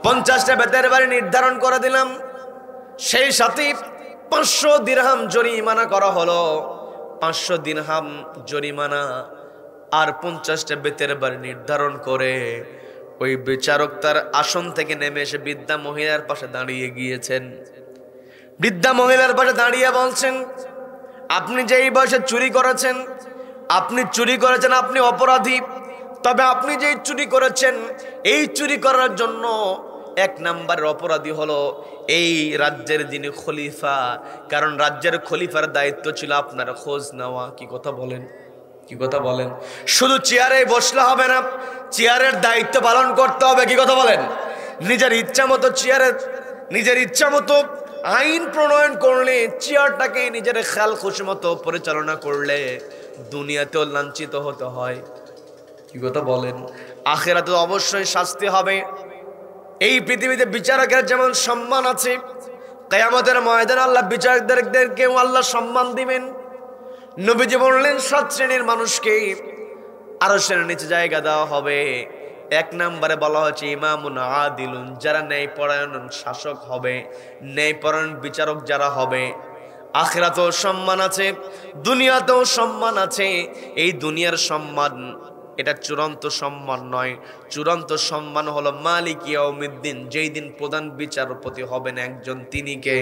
50টা বেতের বাড়ি নির্ধারণ করে দিলাম। সেই সাথে 500 দিরহাম জরিমানা করা হলো। 500 দিরহাম জরিমানা আর 50টা বেতের বাড়ি নির্ধারণ করে ওই বিচারক তার আসন থেকে নেমে এসে বৃদ্ধা মহিলার পাশে দাঁড়িয়ে গিয়েছেন। বৃদ্ধা মহিলার পাশে দাঁড়িয়ে বলছেন, আপনি যে এই বয়সে চুরি করেছেন, আপনি অপরাধী। তবে আপনি যে চুরি করেছেন, এই চুরি করার জন্য এক নাম্বারের অপরাধী হলো এই রাজ্যের যিনি খলিফা। কারণ রাজ্যের খলিফার দায়িত্ব ছিল আপনার খোঁজ নেওয়া। কি কথা বলেন? কি কথা বলেন? শুধু চেয়ারে বসলে হবে না, চেয়ারের দায়িত্ব পালন করতে হবে। কি কথা বলেন? নিজের ইচ্ছা মতো আইন প্রণয়ন করলে, চেয়ারটাকে নিজের খেয়াল খুশি মতো পরিচালনা করলে দুনিয়াতেও লাঞ্ছিত হতে হয়। কি কথা বলেন? আখিরাতে অবশ্যই শাস্তি হবে। এই পৃথিবীতে বিচারকের যেমন সম্মান আছে, কিয়ামতের ময়দানে আল্লাহ বিচারকদেরকেও আল্লাহ সম্মান দিবেন। নবীজি বললেন, 7 শ্রেণীর মানুষকে আরশের নিচে জায়গা দেওয়া হবে। এক নম্বরে বলা হচ্ছে ইমামুন আদিলুন, যারা ন্যায়পরায়ণ শাসক হবে, ন্যায়পরায়ণ বিচারক যারা হবে। আখিরাতেও সম্মান আছে, দুনিয়াতেও সম্মান আছে। এই দুনিয়ার সম্মান এটা চূড়ান্ত সম্মান নয়। চূড়ান্ত সম্মান হলো মালিক ইয়াউমিদ্দিন, যেই দিন প্রধান বিচারপতি হবেন একজন, তিনি কে?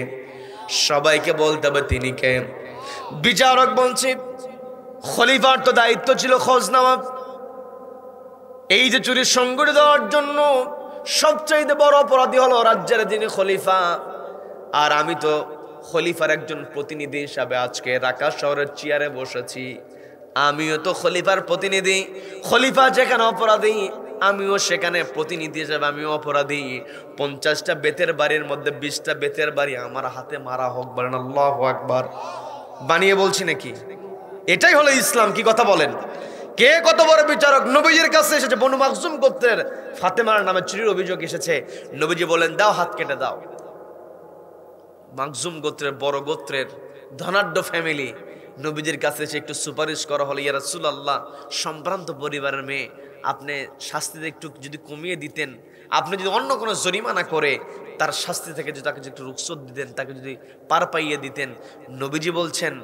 সবাইকে বলতে হবে তিনি কে? বিচারক বলছে, খলিফার তো দায়িত্ব ছিল খোঁজ নেওয়া। এই যে চুরি সংগঠিত হওয়ার জন্য সবচাইতে বড় অপরাধী হলো রাজ্যের যিনি খলিফা। আর আমি তো খলিফার একজন প্রতিনিধি হিসাবে আজকে ঢাকা শহরের চেয়ারে বসেছি। আমিও তো খলিফার প্রতিনিধি। খলিফা যেখানে অপরাধী, আমিও সেখানে প্রতিনিধি হিসেবে আমিও অপরাধী। 50টা বেতের বাড়ির মধ্যে 20টা বেতের বাড়ি আমার হাতে মারা হোক। বলেন আল্লাহু আকবার। বানিয়ে বলছি নাকি? এটাই হলো ইসলাম। কি কথা বলেন? কে কত বড় বিচারক? নবীজির কাছে এসেছে বনু মাখজুম গোত্রের ফাতেমার নামে চুরির অভিযোগ এসেছে। নবীজি বলেন, দাও, হাত কেটে দাও। মাখজুম গোত্রের, বড় গোত্রের ধনাঢ্য ফ্যামিলি। নবীজির কাছে এসে একটু সুপারিশ করা হলো, ইয়া রাসূলুল্লাহ, সম্ভ্রান্ত পরিবারের মেয়ে, আপনি শাস্তিতে একটু যদি কমিয়ে দিতেন, আপনি যদি অন্য কোনো জরিমানা করে তার শাস্তি থেকে যদি তাকে একটু রুখসত দিতেন, তাকে যদি পার পাইয়ে দিতেন। নবীজি বলছেন,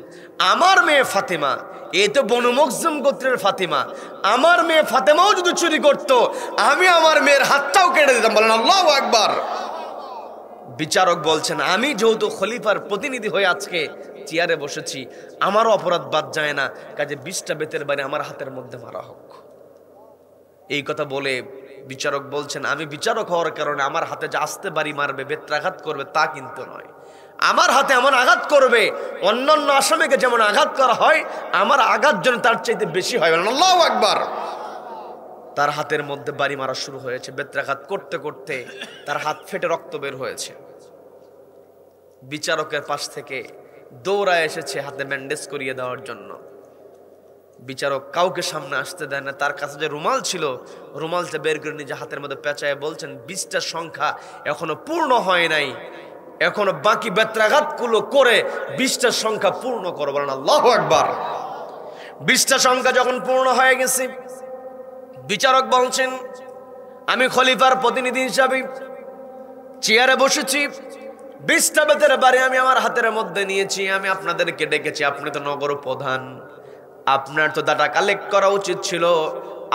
আমার মেয়ে ফাতেমা, এ তো বনু মাখজুম গোত্রের ফাতেমা, আমার মেয়ে ফাতেমাও যদি চুরি করত, আমি আমার মেয়ের হাতটাও কেটে দিতাম। বলেন আল্লাহু আকবার। বিচারক বলছেন, আমি যেহেতু খলিফার প্রতিনিধি হয়ে আজকে চেয়ারে বসেছি, আমারও অপরাধ বাদ যায় না, কাজে 20টা বেতের বাড়ি আমার হাতের মধ্যে মারা হোক। এই কথা বলে বিচারক বলছেন, আমি বিচারক হওয়ার কারণে আমার হাতে যে আস্তে বাড়ি মারবে, বেত্রাঘাত করবে তা কিন্তু নয়। আমার হাতে এমন আঘাত করবে, অন্যান্য আসামিকে যেমন আঘাত করা হয় আমার আঘাত যেন তার চাইতে বেশি হয়। আল্লাহু আকবার। তার হাতের মধ্যে বাড়ি মারা শুরু হয়েছে। বেত্রাঘাত করতে করতে তার হাত ফেটে রক্ত বের হয়েছে। বিচারকের পাশ থেকে দৌড়ায় এসেছে হাতে ব্যান্ডেজ করিয়ে দেওয়ার জন্য। বিচারক কাউকে সামনে আসতে দেয় না। তার কাছে যে রুমাল ছিল, রুমালটা বের করে নিজে হাতের মধ্যে পেঁচায় বলছেন, 20টা সংখ্যা এখনো পূর্ণ হয় নাই, এখনো বাকি বেত্রাঘাতগুলো করে 20টা সংখ্যা পূর্ণ করো। বলেন আল্লাহু আকবার। 20টা সংখ্যা যখন পূর্ণ হয়ে গেছে, বিচারক বলছেন, আমি খলিফার প্রতিনিধি হিসাবে চেয়ারে বসেছি, 20টা বেতের বাড়ি আমি আমার হাতের মধ্যে নিয়েছি, আমি আপনাদেরকে ডেকেছি, আপনি তো নগর প্রধান, আপনার তো ডাটা কালেক্ট করা উচিত ছিল,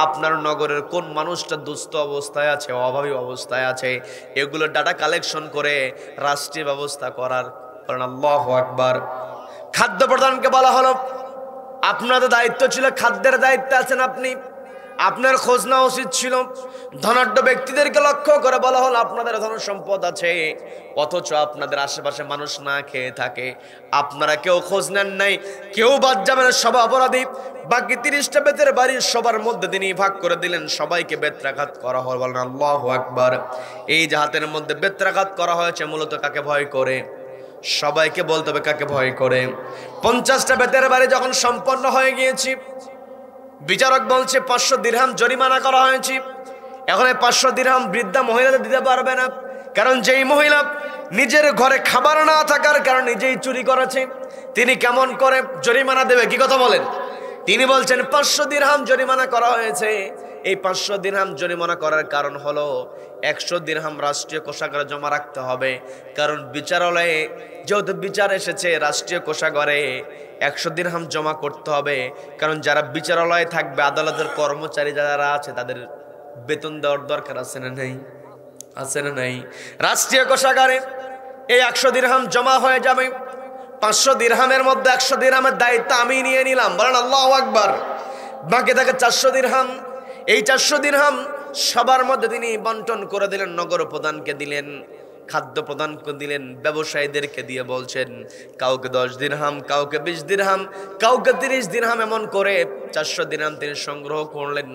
আপনার নগরের কোন মানুষটা দুস্থ অবস্থায় আছে, অভাবী অবস্থায় আছে, এগুলো ডাটা কালেকশন করে রাষ্ট্রীয় ব্যবস্থা করার। আল্লাহু আকবার। খাদ্য প্রধানকে বলা হলো, আপনাদের দায়িত্ব ছিল, খাদ্যের দায়িত্বে আছেন আপনি, আপনার খোঁজ নেওয়া উচিত ছিল। ধনাঢ্য ব্যক্তিদেরকে লক্ষ্য করে বলা হলো, আপনাদের ধন সম্পদ আছে, অথচ আপনাদের আশেপাশে মানুষ না খেয়ে থাকে, আপনারা কেউ খোঁজ নেন নাই, কেউ বাদ যাবে না, সবাই অপরাধী। বাকি 30টা বেতের বাড়ি সবার মধ্যে তিনি ভাগ করে দিলেন, সবাইকে বেত্রাঘাত করা হল। বলেন আল্লাহু আকবার। এই যে হাতের মধ্যে বেত্রাঘাত করা হয়েছে, মূলত কাকে ভয় করে? সবাইকে বলতে হবে কাকে ভয় করে। 50টা বেতের বাড়ি যখন সম্পন্ন হয়ে গিয়েছি, বিচারক বলছে 500 দিরহাম জরিমানা করা হয়েছে। এখন এই 500 দিরহাম বৃদ্ধা মহিলাদের দিতে পারবে না, কারণ যেই মহিলা নিজের ঘরে খাবার না থাকার কারণে নিজেই চুরি করেছে, তিনি কেমন করে জরিমানা দেবে? কি কথা বলেন? তিনি বলছেন 500 দিরহাম জরিমানা করা হয়েছে। এই 500 দিরহাম জরিমানা করার কারণ হলো 100 দিরহাম রাষ্ট্রীয় কোষাগারে জমা রাখতে হবে, কারণ বিচারালয়ে যেহেতু বিচার এসেছে, রাষ্ট্রীয় কোষাগারে 100 দিরহাম জমা করতে হবে, কারণ যারা বিচারালয়ে থাকবে, আদালতের কর্মচারী যারা আছে, তাদের বেতন দেওয়ার দরকার আছে না নাই? আছে না নাই? রাষ্ট্রীয় কোষাগারে এই 100 দিরহাম জমা হয়ে যাবে। 500 দিরহামের মধ্যে 100 দিরহামের দায়িত্ব আমি নিয়ে নিলাম। বলেন আল্লাহু আকবার। বাকি থাকে 400 দিরহাম। এই 400 দিরহাম সবার মধ্যে তিনি বন্টন করে দিলেন। নগর প্রধানকে দিলেন, খাদ্য প্রদানকে দিলেন, ব্যবসায়ীদেরকে দিয়ে বলছেন, কাউকে 10 দিরহাম, কাউকে 20 দিরহাম, কাউকে 30 দিরহাম, এমন করে 400 দিরহাম তিনি সংগ্রহ করলেন।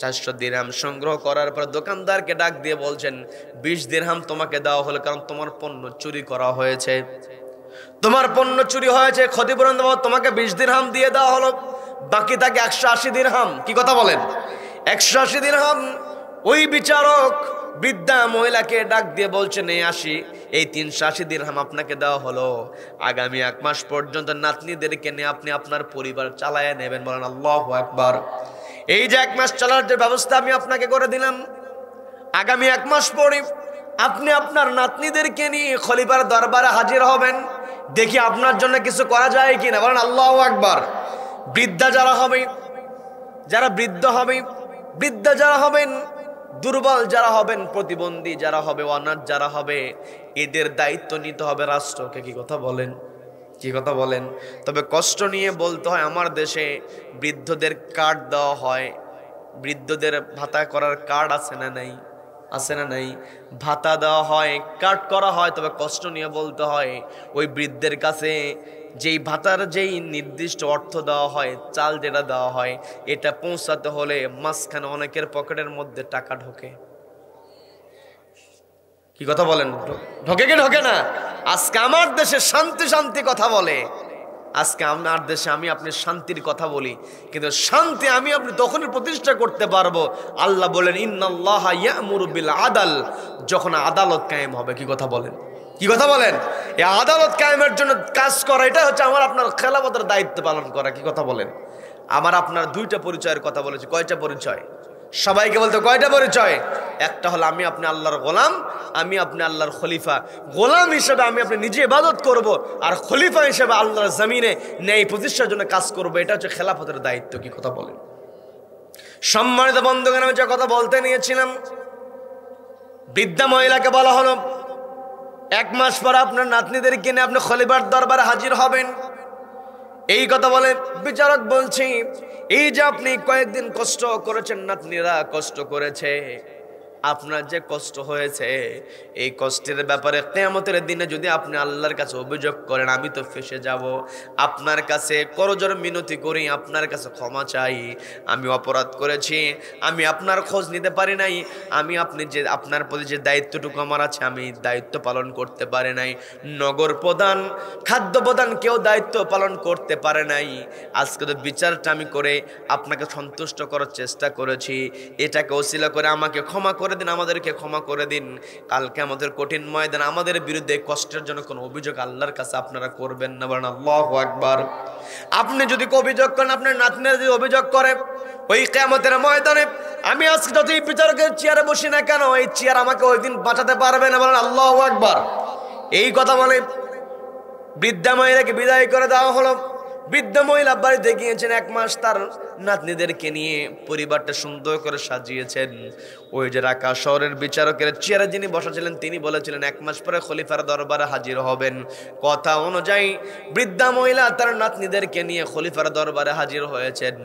400 দিরহাম সংগ্রহ করার পর দোকানদারকে ডাক দিয়ে বলছেন, 20 দিরহাম তোমাকে দেওয়া হলো, কারণ তোমার পণ্য চুরি করা হয়েছে, তোমার পণ্য চুরি হয়েছে, ক্ষতিপূরণ দেওয়া, তোমাকে 20 দিরহাম দিয়ে দেওয়া হলো। বাকি থাকে 180 দিরহাম। কি কথা বলেন? 180 দিরহাম। ওই বিচারক বৃদ্ধা মহিলাকে ডাক দিয়ে বলছেন, এই 380 দিরহাম আপনাকে দেওয়া হলো, আগামী 1 মাস পর্যন্ত নাতনিদেরকে নিয়ে আপনি আপনার পরিবার চালায় নেবেন। বলেন আল্লাহু আকবার। এই যে 1 মাস চালার যে ব্যবস্থা আমি আপনাকে করে দিলাম, আগামী 1 মাস পরে আপনি আপনার নাতনিদেরকে নিয়ে খলিফার দরবারে হাজির হবেন, দেখি আপনার জন্য কিছু করা যায় কিনা। বলেন আল্লাহু আকবার। বৃদ্ধা যারা হবে, যারা বৃদ্ধ হবে, বৃদ্ধা যারা হবেন, দুর্বল যারা হবেন, প্রতিবন্ধী যারা হবে, অনাথ যারা হবে, এদের দায়িত্ব নিতে হবে রাষ্ট্রকে। কি কথা বলেন? কি কথা বলেন? তবে কষ্ট নিয়ে বলতে হয়, আমার দেশে বৃদ্ধদের কার্ড দেওয়া হয়, বৃদ্ধদের ভাতা করার কার্ড আছে না নাই? আছে না নাই? ভাতা দেওয়া হয়, কার্ড করা হয়। তবে কষ্ট নিয়ে বলতে হয়, ওই বৃদ্ধের কাছে যেই ভাতার যেই নির্দিষ্ট অর্থ দেওয়া হয়, চাল যেটা দেওয়া হয়, এটা পৌঁছাতে হলে মাঝখানে অনেকের পকেটের মধ্যে টাকা ঢোকে। কি কথা বলেন? ঢোকে কি ঢোকে না? আজকে আমার দেশে শান্তি শান্তি কথা বলে, আজকে আমার দেশে আমি আপনি শান্তির কথা বলি, কিন্তু শান্তি আমি আপনি তখনই প্রতিষ্ঠা করতে পারবো, আল্লাহ বলেন ইন্নাল্লাহা ইয়ামুরু বিল আদাল, যখন আদালত কায়েম হবে। কি কথা বলেন? কি কথা বলেন? এই আদালত কায়েমের জন্য কাজ করা, এটা হচ্ছে আমার আপনার খেলাফতের দায়িত্ব পালন করা। কি কথা বলেন? আমার আপনার 2টা পরিচয়ের কথা বলেছি। কয়টা পরিচয়? সবাইকে বলতে কয়টা পরিচয়? একটা হলো আমি আপনি আল্লাহর গোলাম, আমি আপনি আল্লাহর খলিফা। গোলাম হিসেবে আমি আপনি নিজে ইবাদত করব, আর খলিফা হিসেবে আল্লাহর জমিনে ন্যায় প্রতিষ্ঠার জন্য কাজ করব। এটা হচ্ছে খেলাফতের দায়িত্ব। কি কথা বলেন? সম্মানিত বন্ধুগণ, আমি যে কথা বলতে নিয়েছিলাম, বৃদ্ধা মহিলাকে বলা হলো 1 মাস পর আপনার নাতনিদেরকে নিয়ে আপনি খলিফার দরবারে হাজির হবেন। এই কথা বলে বিচারক বলছি, এই যে আপনি কয়েকদিন কষ্ট করেছেন, নাতনিরা কষ্ট করেছে, আপনার যে কষ্ট হয়েছে এই কষ্টের ব্যাপারে কিয়ামতের দিনে যদি আপনি আল্লাহর কাছে অভিযোগ করেন আমি তো ফেঁসে যাব, আপনার কাছে করজোড়ে মিনতি করি, আপনার কাছে ক্ষমা চাই, আমি অপরাধ করেছি, আমি আপনার খোঁজ নিতে পারি নাই, আমি আপনি যে আপনার প্রতি যে দায়িত্বটুকু আমার আছে আমি দায়িত্ব পালন করতে পারি নাই, নগর প্রধান খাদ্য প্রধান কেউ দায়িত্ব পালন করতে পারে নাই, আজকে তো বিচারটা আমি করে আপনাকে সন্তুষ্ট করার চেষ্টা করেছি, এটাকে ওসিলা করে আমাকে ক্ষমা করে দিন, আমাদেরকে ক্ষমা করে দিন। কালকে আমাদের কঠিন ময়দান আমাদের বিরুদ্ধে কষ্টের জন্য কোনো অভিযোগ আল্লাহর কাছে আপনারা করবেন না, বলেন আল্লাহু আকবার। আপনি যদি অভিযোগ করেন, আপনার নাতনিরা যদি অভিযোগ করে ওই কিয়ামতের ময়দানে আমি আজকে যতই বিচারকের চেয়ারে বসি না কেন এই চেয়ার আমাকে ওই দিন বাঁচাতে পারবে না, বলেন আল্লাহু আকবার। এই কথা বলে বৃদ্ধা মহিলাকে বিদায় করে দেওয়া হলো। বৃদ্ধ মহিলা বাড়িতে গিয়েছেন, 1 মাস তার নাতনিদেরকে নিয়ে পরিবারটা সুন্দর করে সাজিয়েছেন। ওই যে ঢাকা শহরের বিচারকের চেয়ারে যিনি বসেছিলেন তিনি বলেছিলেন 1 মাস পরে খলিফার দরবারে হাজির হবেন। কথা অনুযায়ী বৃদ্ধা মহিলা তার নাতনিদেরকে নিয়ে খলিফার দরবারে হাজির হয়েছেন।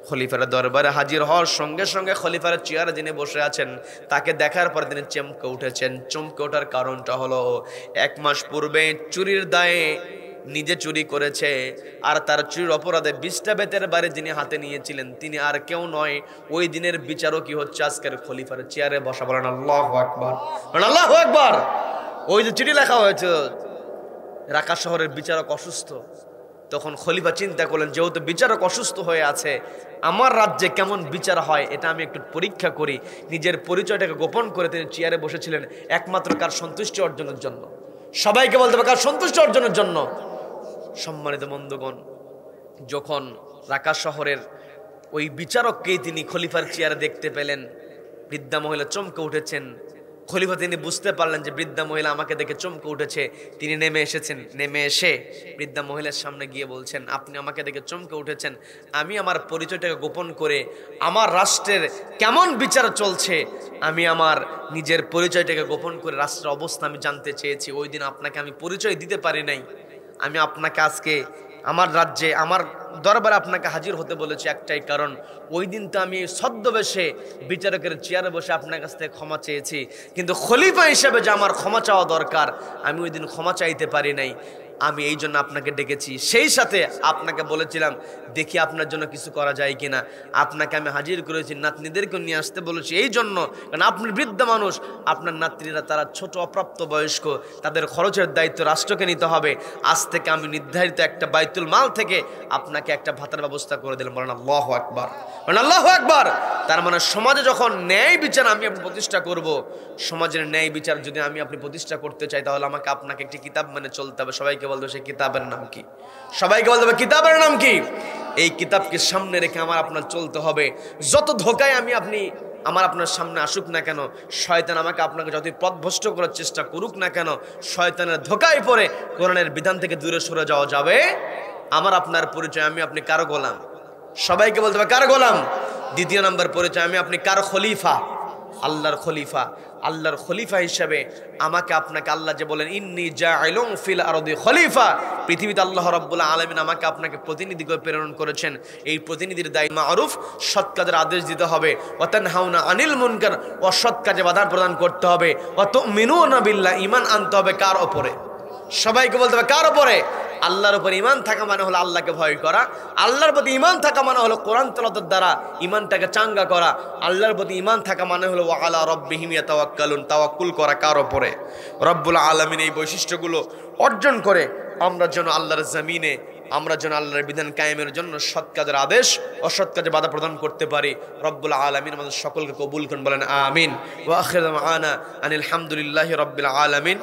খলিফার দরবারে হাজির হওয়ার সঙ্গে সঙ্গে খলিফার চেয়ারে যিনি বসে আছেন তাকে দেখার পর তিনি চমকে উঠেছেন। চমকে ওঠার কারণটা হলো 1 মাস পূর্বে চুরির দায়ে নিজে চুরি করেছে, আর তার চুরির অপরাধে 20টা বেতের বাড়ি যিনি হাতে নিয়েছিলেন তিনি আর কেউ নয়, ওই দিনের বিচারকই হচ্ছে আজকের খলিফার চেয়ারে বসা। বলেন আল্লাহু আকবার, বলেন আল্লাহু আকবার। ওই যে চিঠি লেখা হয়েছে ঢাকা শহরের বিচারক অসুস্থ, তখন খলিফা চিন্তা করলেন যেহেতু বিচারক অসুস্থ হয়ে আছে আমার রাজ্যে কেমন বিচার হয় এটা আমি একটু পরীক্ষা করি। নিজের পরিচয়টাকে গোপন করে তিনি চেয়ারে বসেছিলেন একমাত্র কার সন্তুষ্টি অর্জনের জন্য। সবাইকে বলতে হবে কার সন্তুষ্টি অর্জনের জন্য। সম্মানিত বন্ধুগণ, যখন ঢাকা শহরের ওই বিচারককেই তিনি খলিফার চেয়ারে দেখতে পেলেন, বৃদ্ধা মহিলা চমকে উঠেছেন। খলিফা তিনি বুঝতে পারলেন যে বৃদ্ধা মহিলা আমাকে দেখে চমকে উঠেছে, তিনি নেমে এসেছেন। নেমে এসে বৃদ্ধা মহিলার সামনে গিয়ে বলছেন, আপনি আমাকে দেখে চমকে উঠেছেন, আমি আমার পরিচয়টাকে গোপন করে আমার রাষ্ট্রের কেমন বিচার চলছে আমি আমার নিজের পরিচয়টাকে গোপন করে রাষ্ট্রের অবস্থা আমি জানতে চেয়েছি। ওই দিন আপনাকে আমি পরিচয় দিতে পারি নাই, আমি আপনাকে আজকে আমার রাজ্যে আমার দরবারে আপনাকে হাজির হতে বলেছি একটাই কারণ, ওই দিন তো আমি ছদ্মবেশে বিচারকের চেয়ারে বসে আপনার কাছ থেকে ক্ষমা চেয়েছি, কিন্তু খলিফা হিসেবে যে আমার ক্ষমা চাওয়া দরকার আমি ওই দিন ক্ষমা চাইতে পারি নাই, আমি এই জন্য আপনাকে ডেকেছি। সেই সাথে আপনাকে বলেছিলাম দেখি আপনার জন্য কিছু করা যায় কিনা, আপনাকে আমি হাজির করেছি, নাতনিদেরকে নিয়ে আসতে বলেছি এই জন্য কারণ আপনি বৃদ্ধ মানুষ, আপনার নাতনিরা তারা ছোট অপ্রাপ্ত বয়স্ক, তাদের খরচের দায়িত্ব রাষ্ট্রকে নিতে হবে। আজ থেকে আমি নির্ধারিত একটা বাইতুল মাল থেকে আপনাকে একটা ভাতার ব্যবস্থা করে দিলাম। বলেন আল্লাহু আকবার, বলেন আল্লাহু আকবার। তার মানে সমাজে যখন ন্যায় বিচার আমি আপনি প্রতিষ্ঠা করব, সমাজের ন্যায় বিচার যদি আমি আপনি প্রতিষ্ঠা করতে চাই তাহলে আমাকে আপনাকে একটি কিতাব মেনে চলতে হবে। সবাইকে বলতে হবে সেই কিতাবের নাম কি? সবাইকে বলতে হবে কিতাবের নাম কি? এই কিতাবকে সামনে রেখে আমার আপনার চলতে হবে। যত ধোকায় আমি আপনি আমার আপনার সামনে আসুক না কেন, শয়তান আমাকে আপনাকে যতই পথভ্রষ্ট করার চেষ্টা করুক না কেন, শয়তানের ধোকায় পড়ে কোরআনের বিধান থেকে দূরে সরে যাওয়া যাবে। আমার আপনার পরিচয় আমি আপনি কার গোলাম? সবাইকে বলতে হবে কার গোলাম? দ্বিতীয় নম্বর পরিচয় আমি আপনি কার খলিফা? আল্লাহর খলিফা। আল্লাহর খলিফা হিসেবে আমাকে আপনাকে আল্লাহ যে বলেন ইন্নী জাইলুন ফিল আরদি খলিফা, পৃথিবীতে আল্লাহ রাব্বুল আলামিন আমাকে আপনাকে প্রতিনিধি করে প্রেরণ করেছেন। এই প্রতিনিধির দায়িত্ব মারুফ সৎ কাজের আদেশ দিতে হবে, ওয়া তানহাউনা আনিল মুনকার অসৎ কাজে বাধা প্রদান করতে হবে, ওয়া তুমিনুনা বিল্লাহ ঈমান আনতে হবে কার উপরে? সবাইকে বলতে হবে কার উপরে? আল্লাহর উপর ঈমান থাকা মানে হলো আল্লাহকে ভয় করা, আল্লাহর প্রতি ঈমান থাকা মানে হলো কোরআন তেলাওয়াতের দ্বারা ঈমানটাকে চাঙ্গা করা, আল্লাহর প্রতি ঈমান থাকা মানে হলো ওয়া আলা রাব্বিহিম ইয়াতাওয়াক্কালুন, তাওয়াক্কুল করা কার উপরে? রব্বুল আলামিন এই বৈশিষ্ট্যগুলো অর্জন করে আমরা যেন আল্লাহর জমিনে আমরা যেন আল্লাহর বিধান কায়েমের জন্য সৎ কাজের আদেশ অসৎ কাজে বাধা প্রদান করতে পারি। রব্বুল আলামিন আমাদের সকলকে কবুল করুন, বলেন আমিন। ওয়া আখিরু দাওয়ানা আনিল হামদুলিল্লাহি রাব্বিল আলামিন।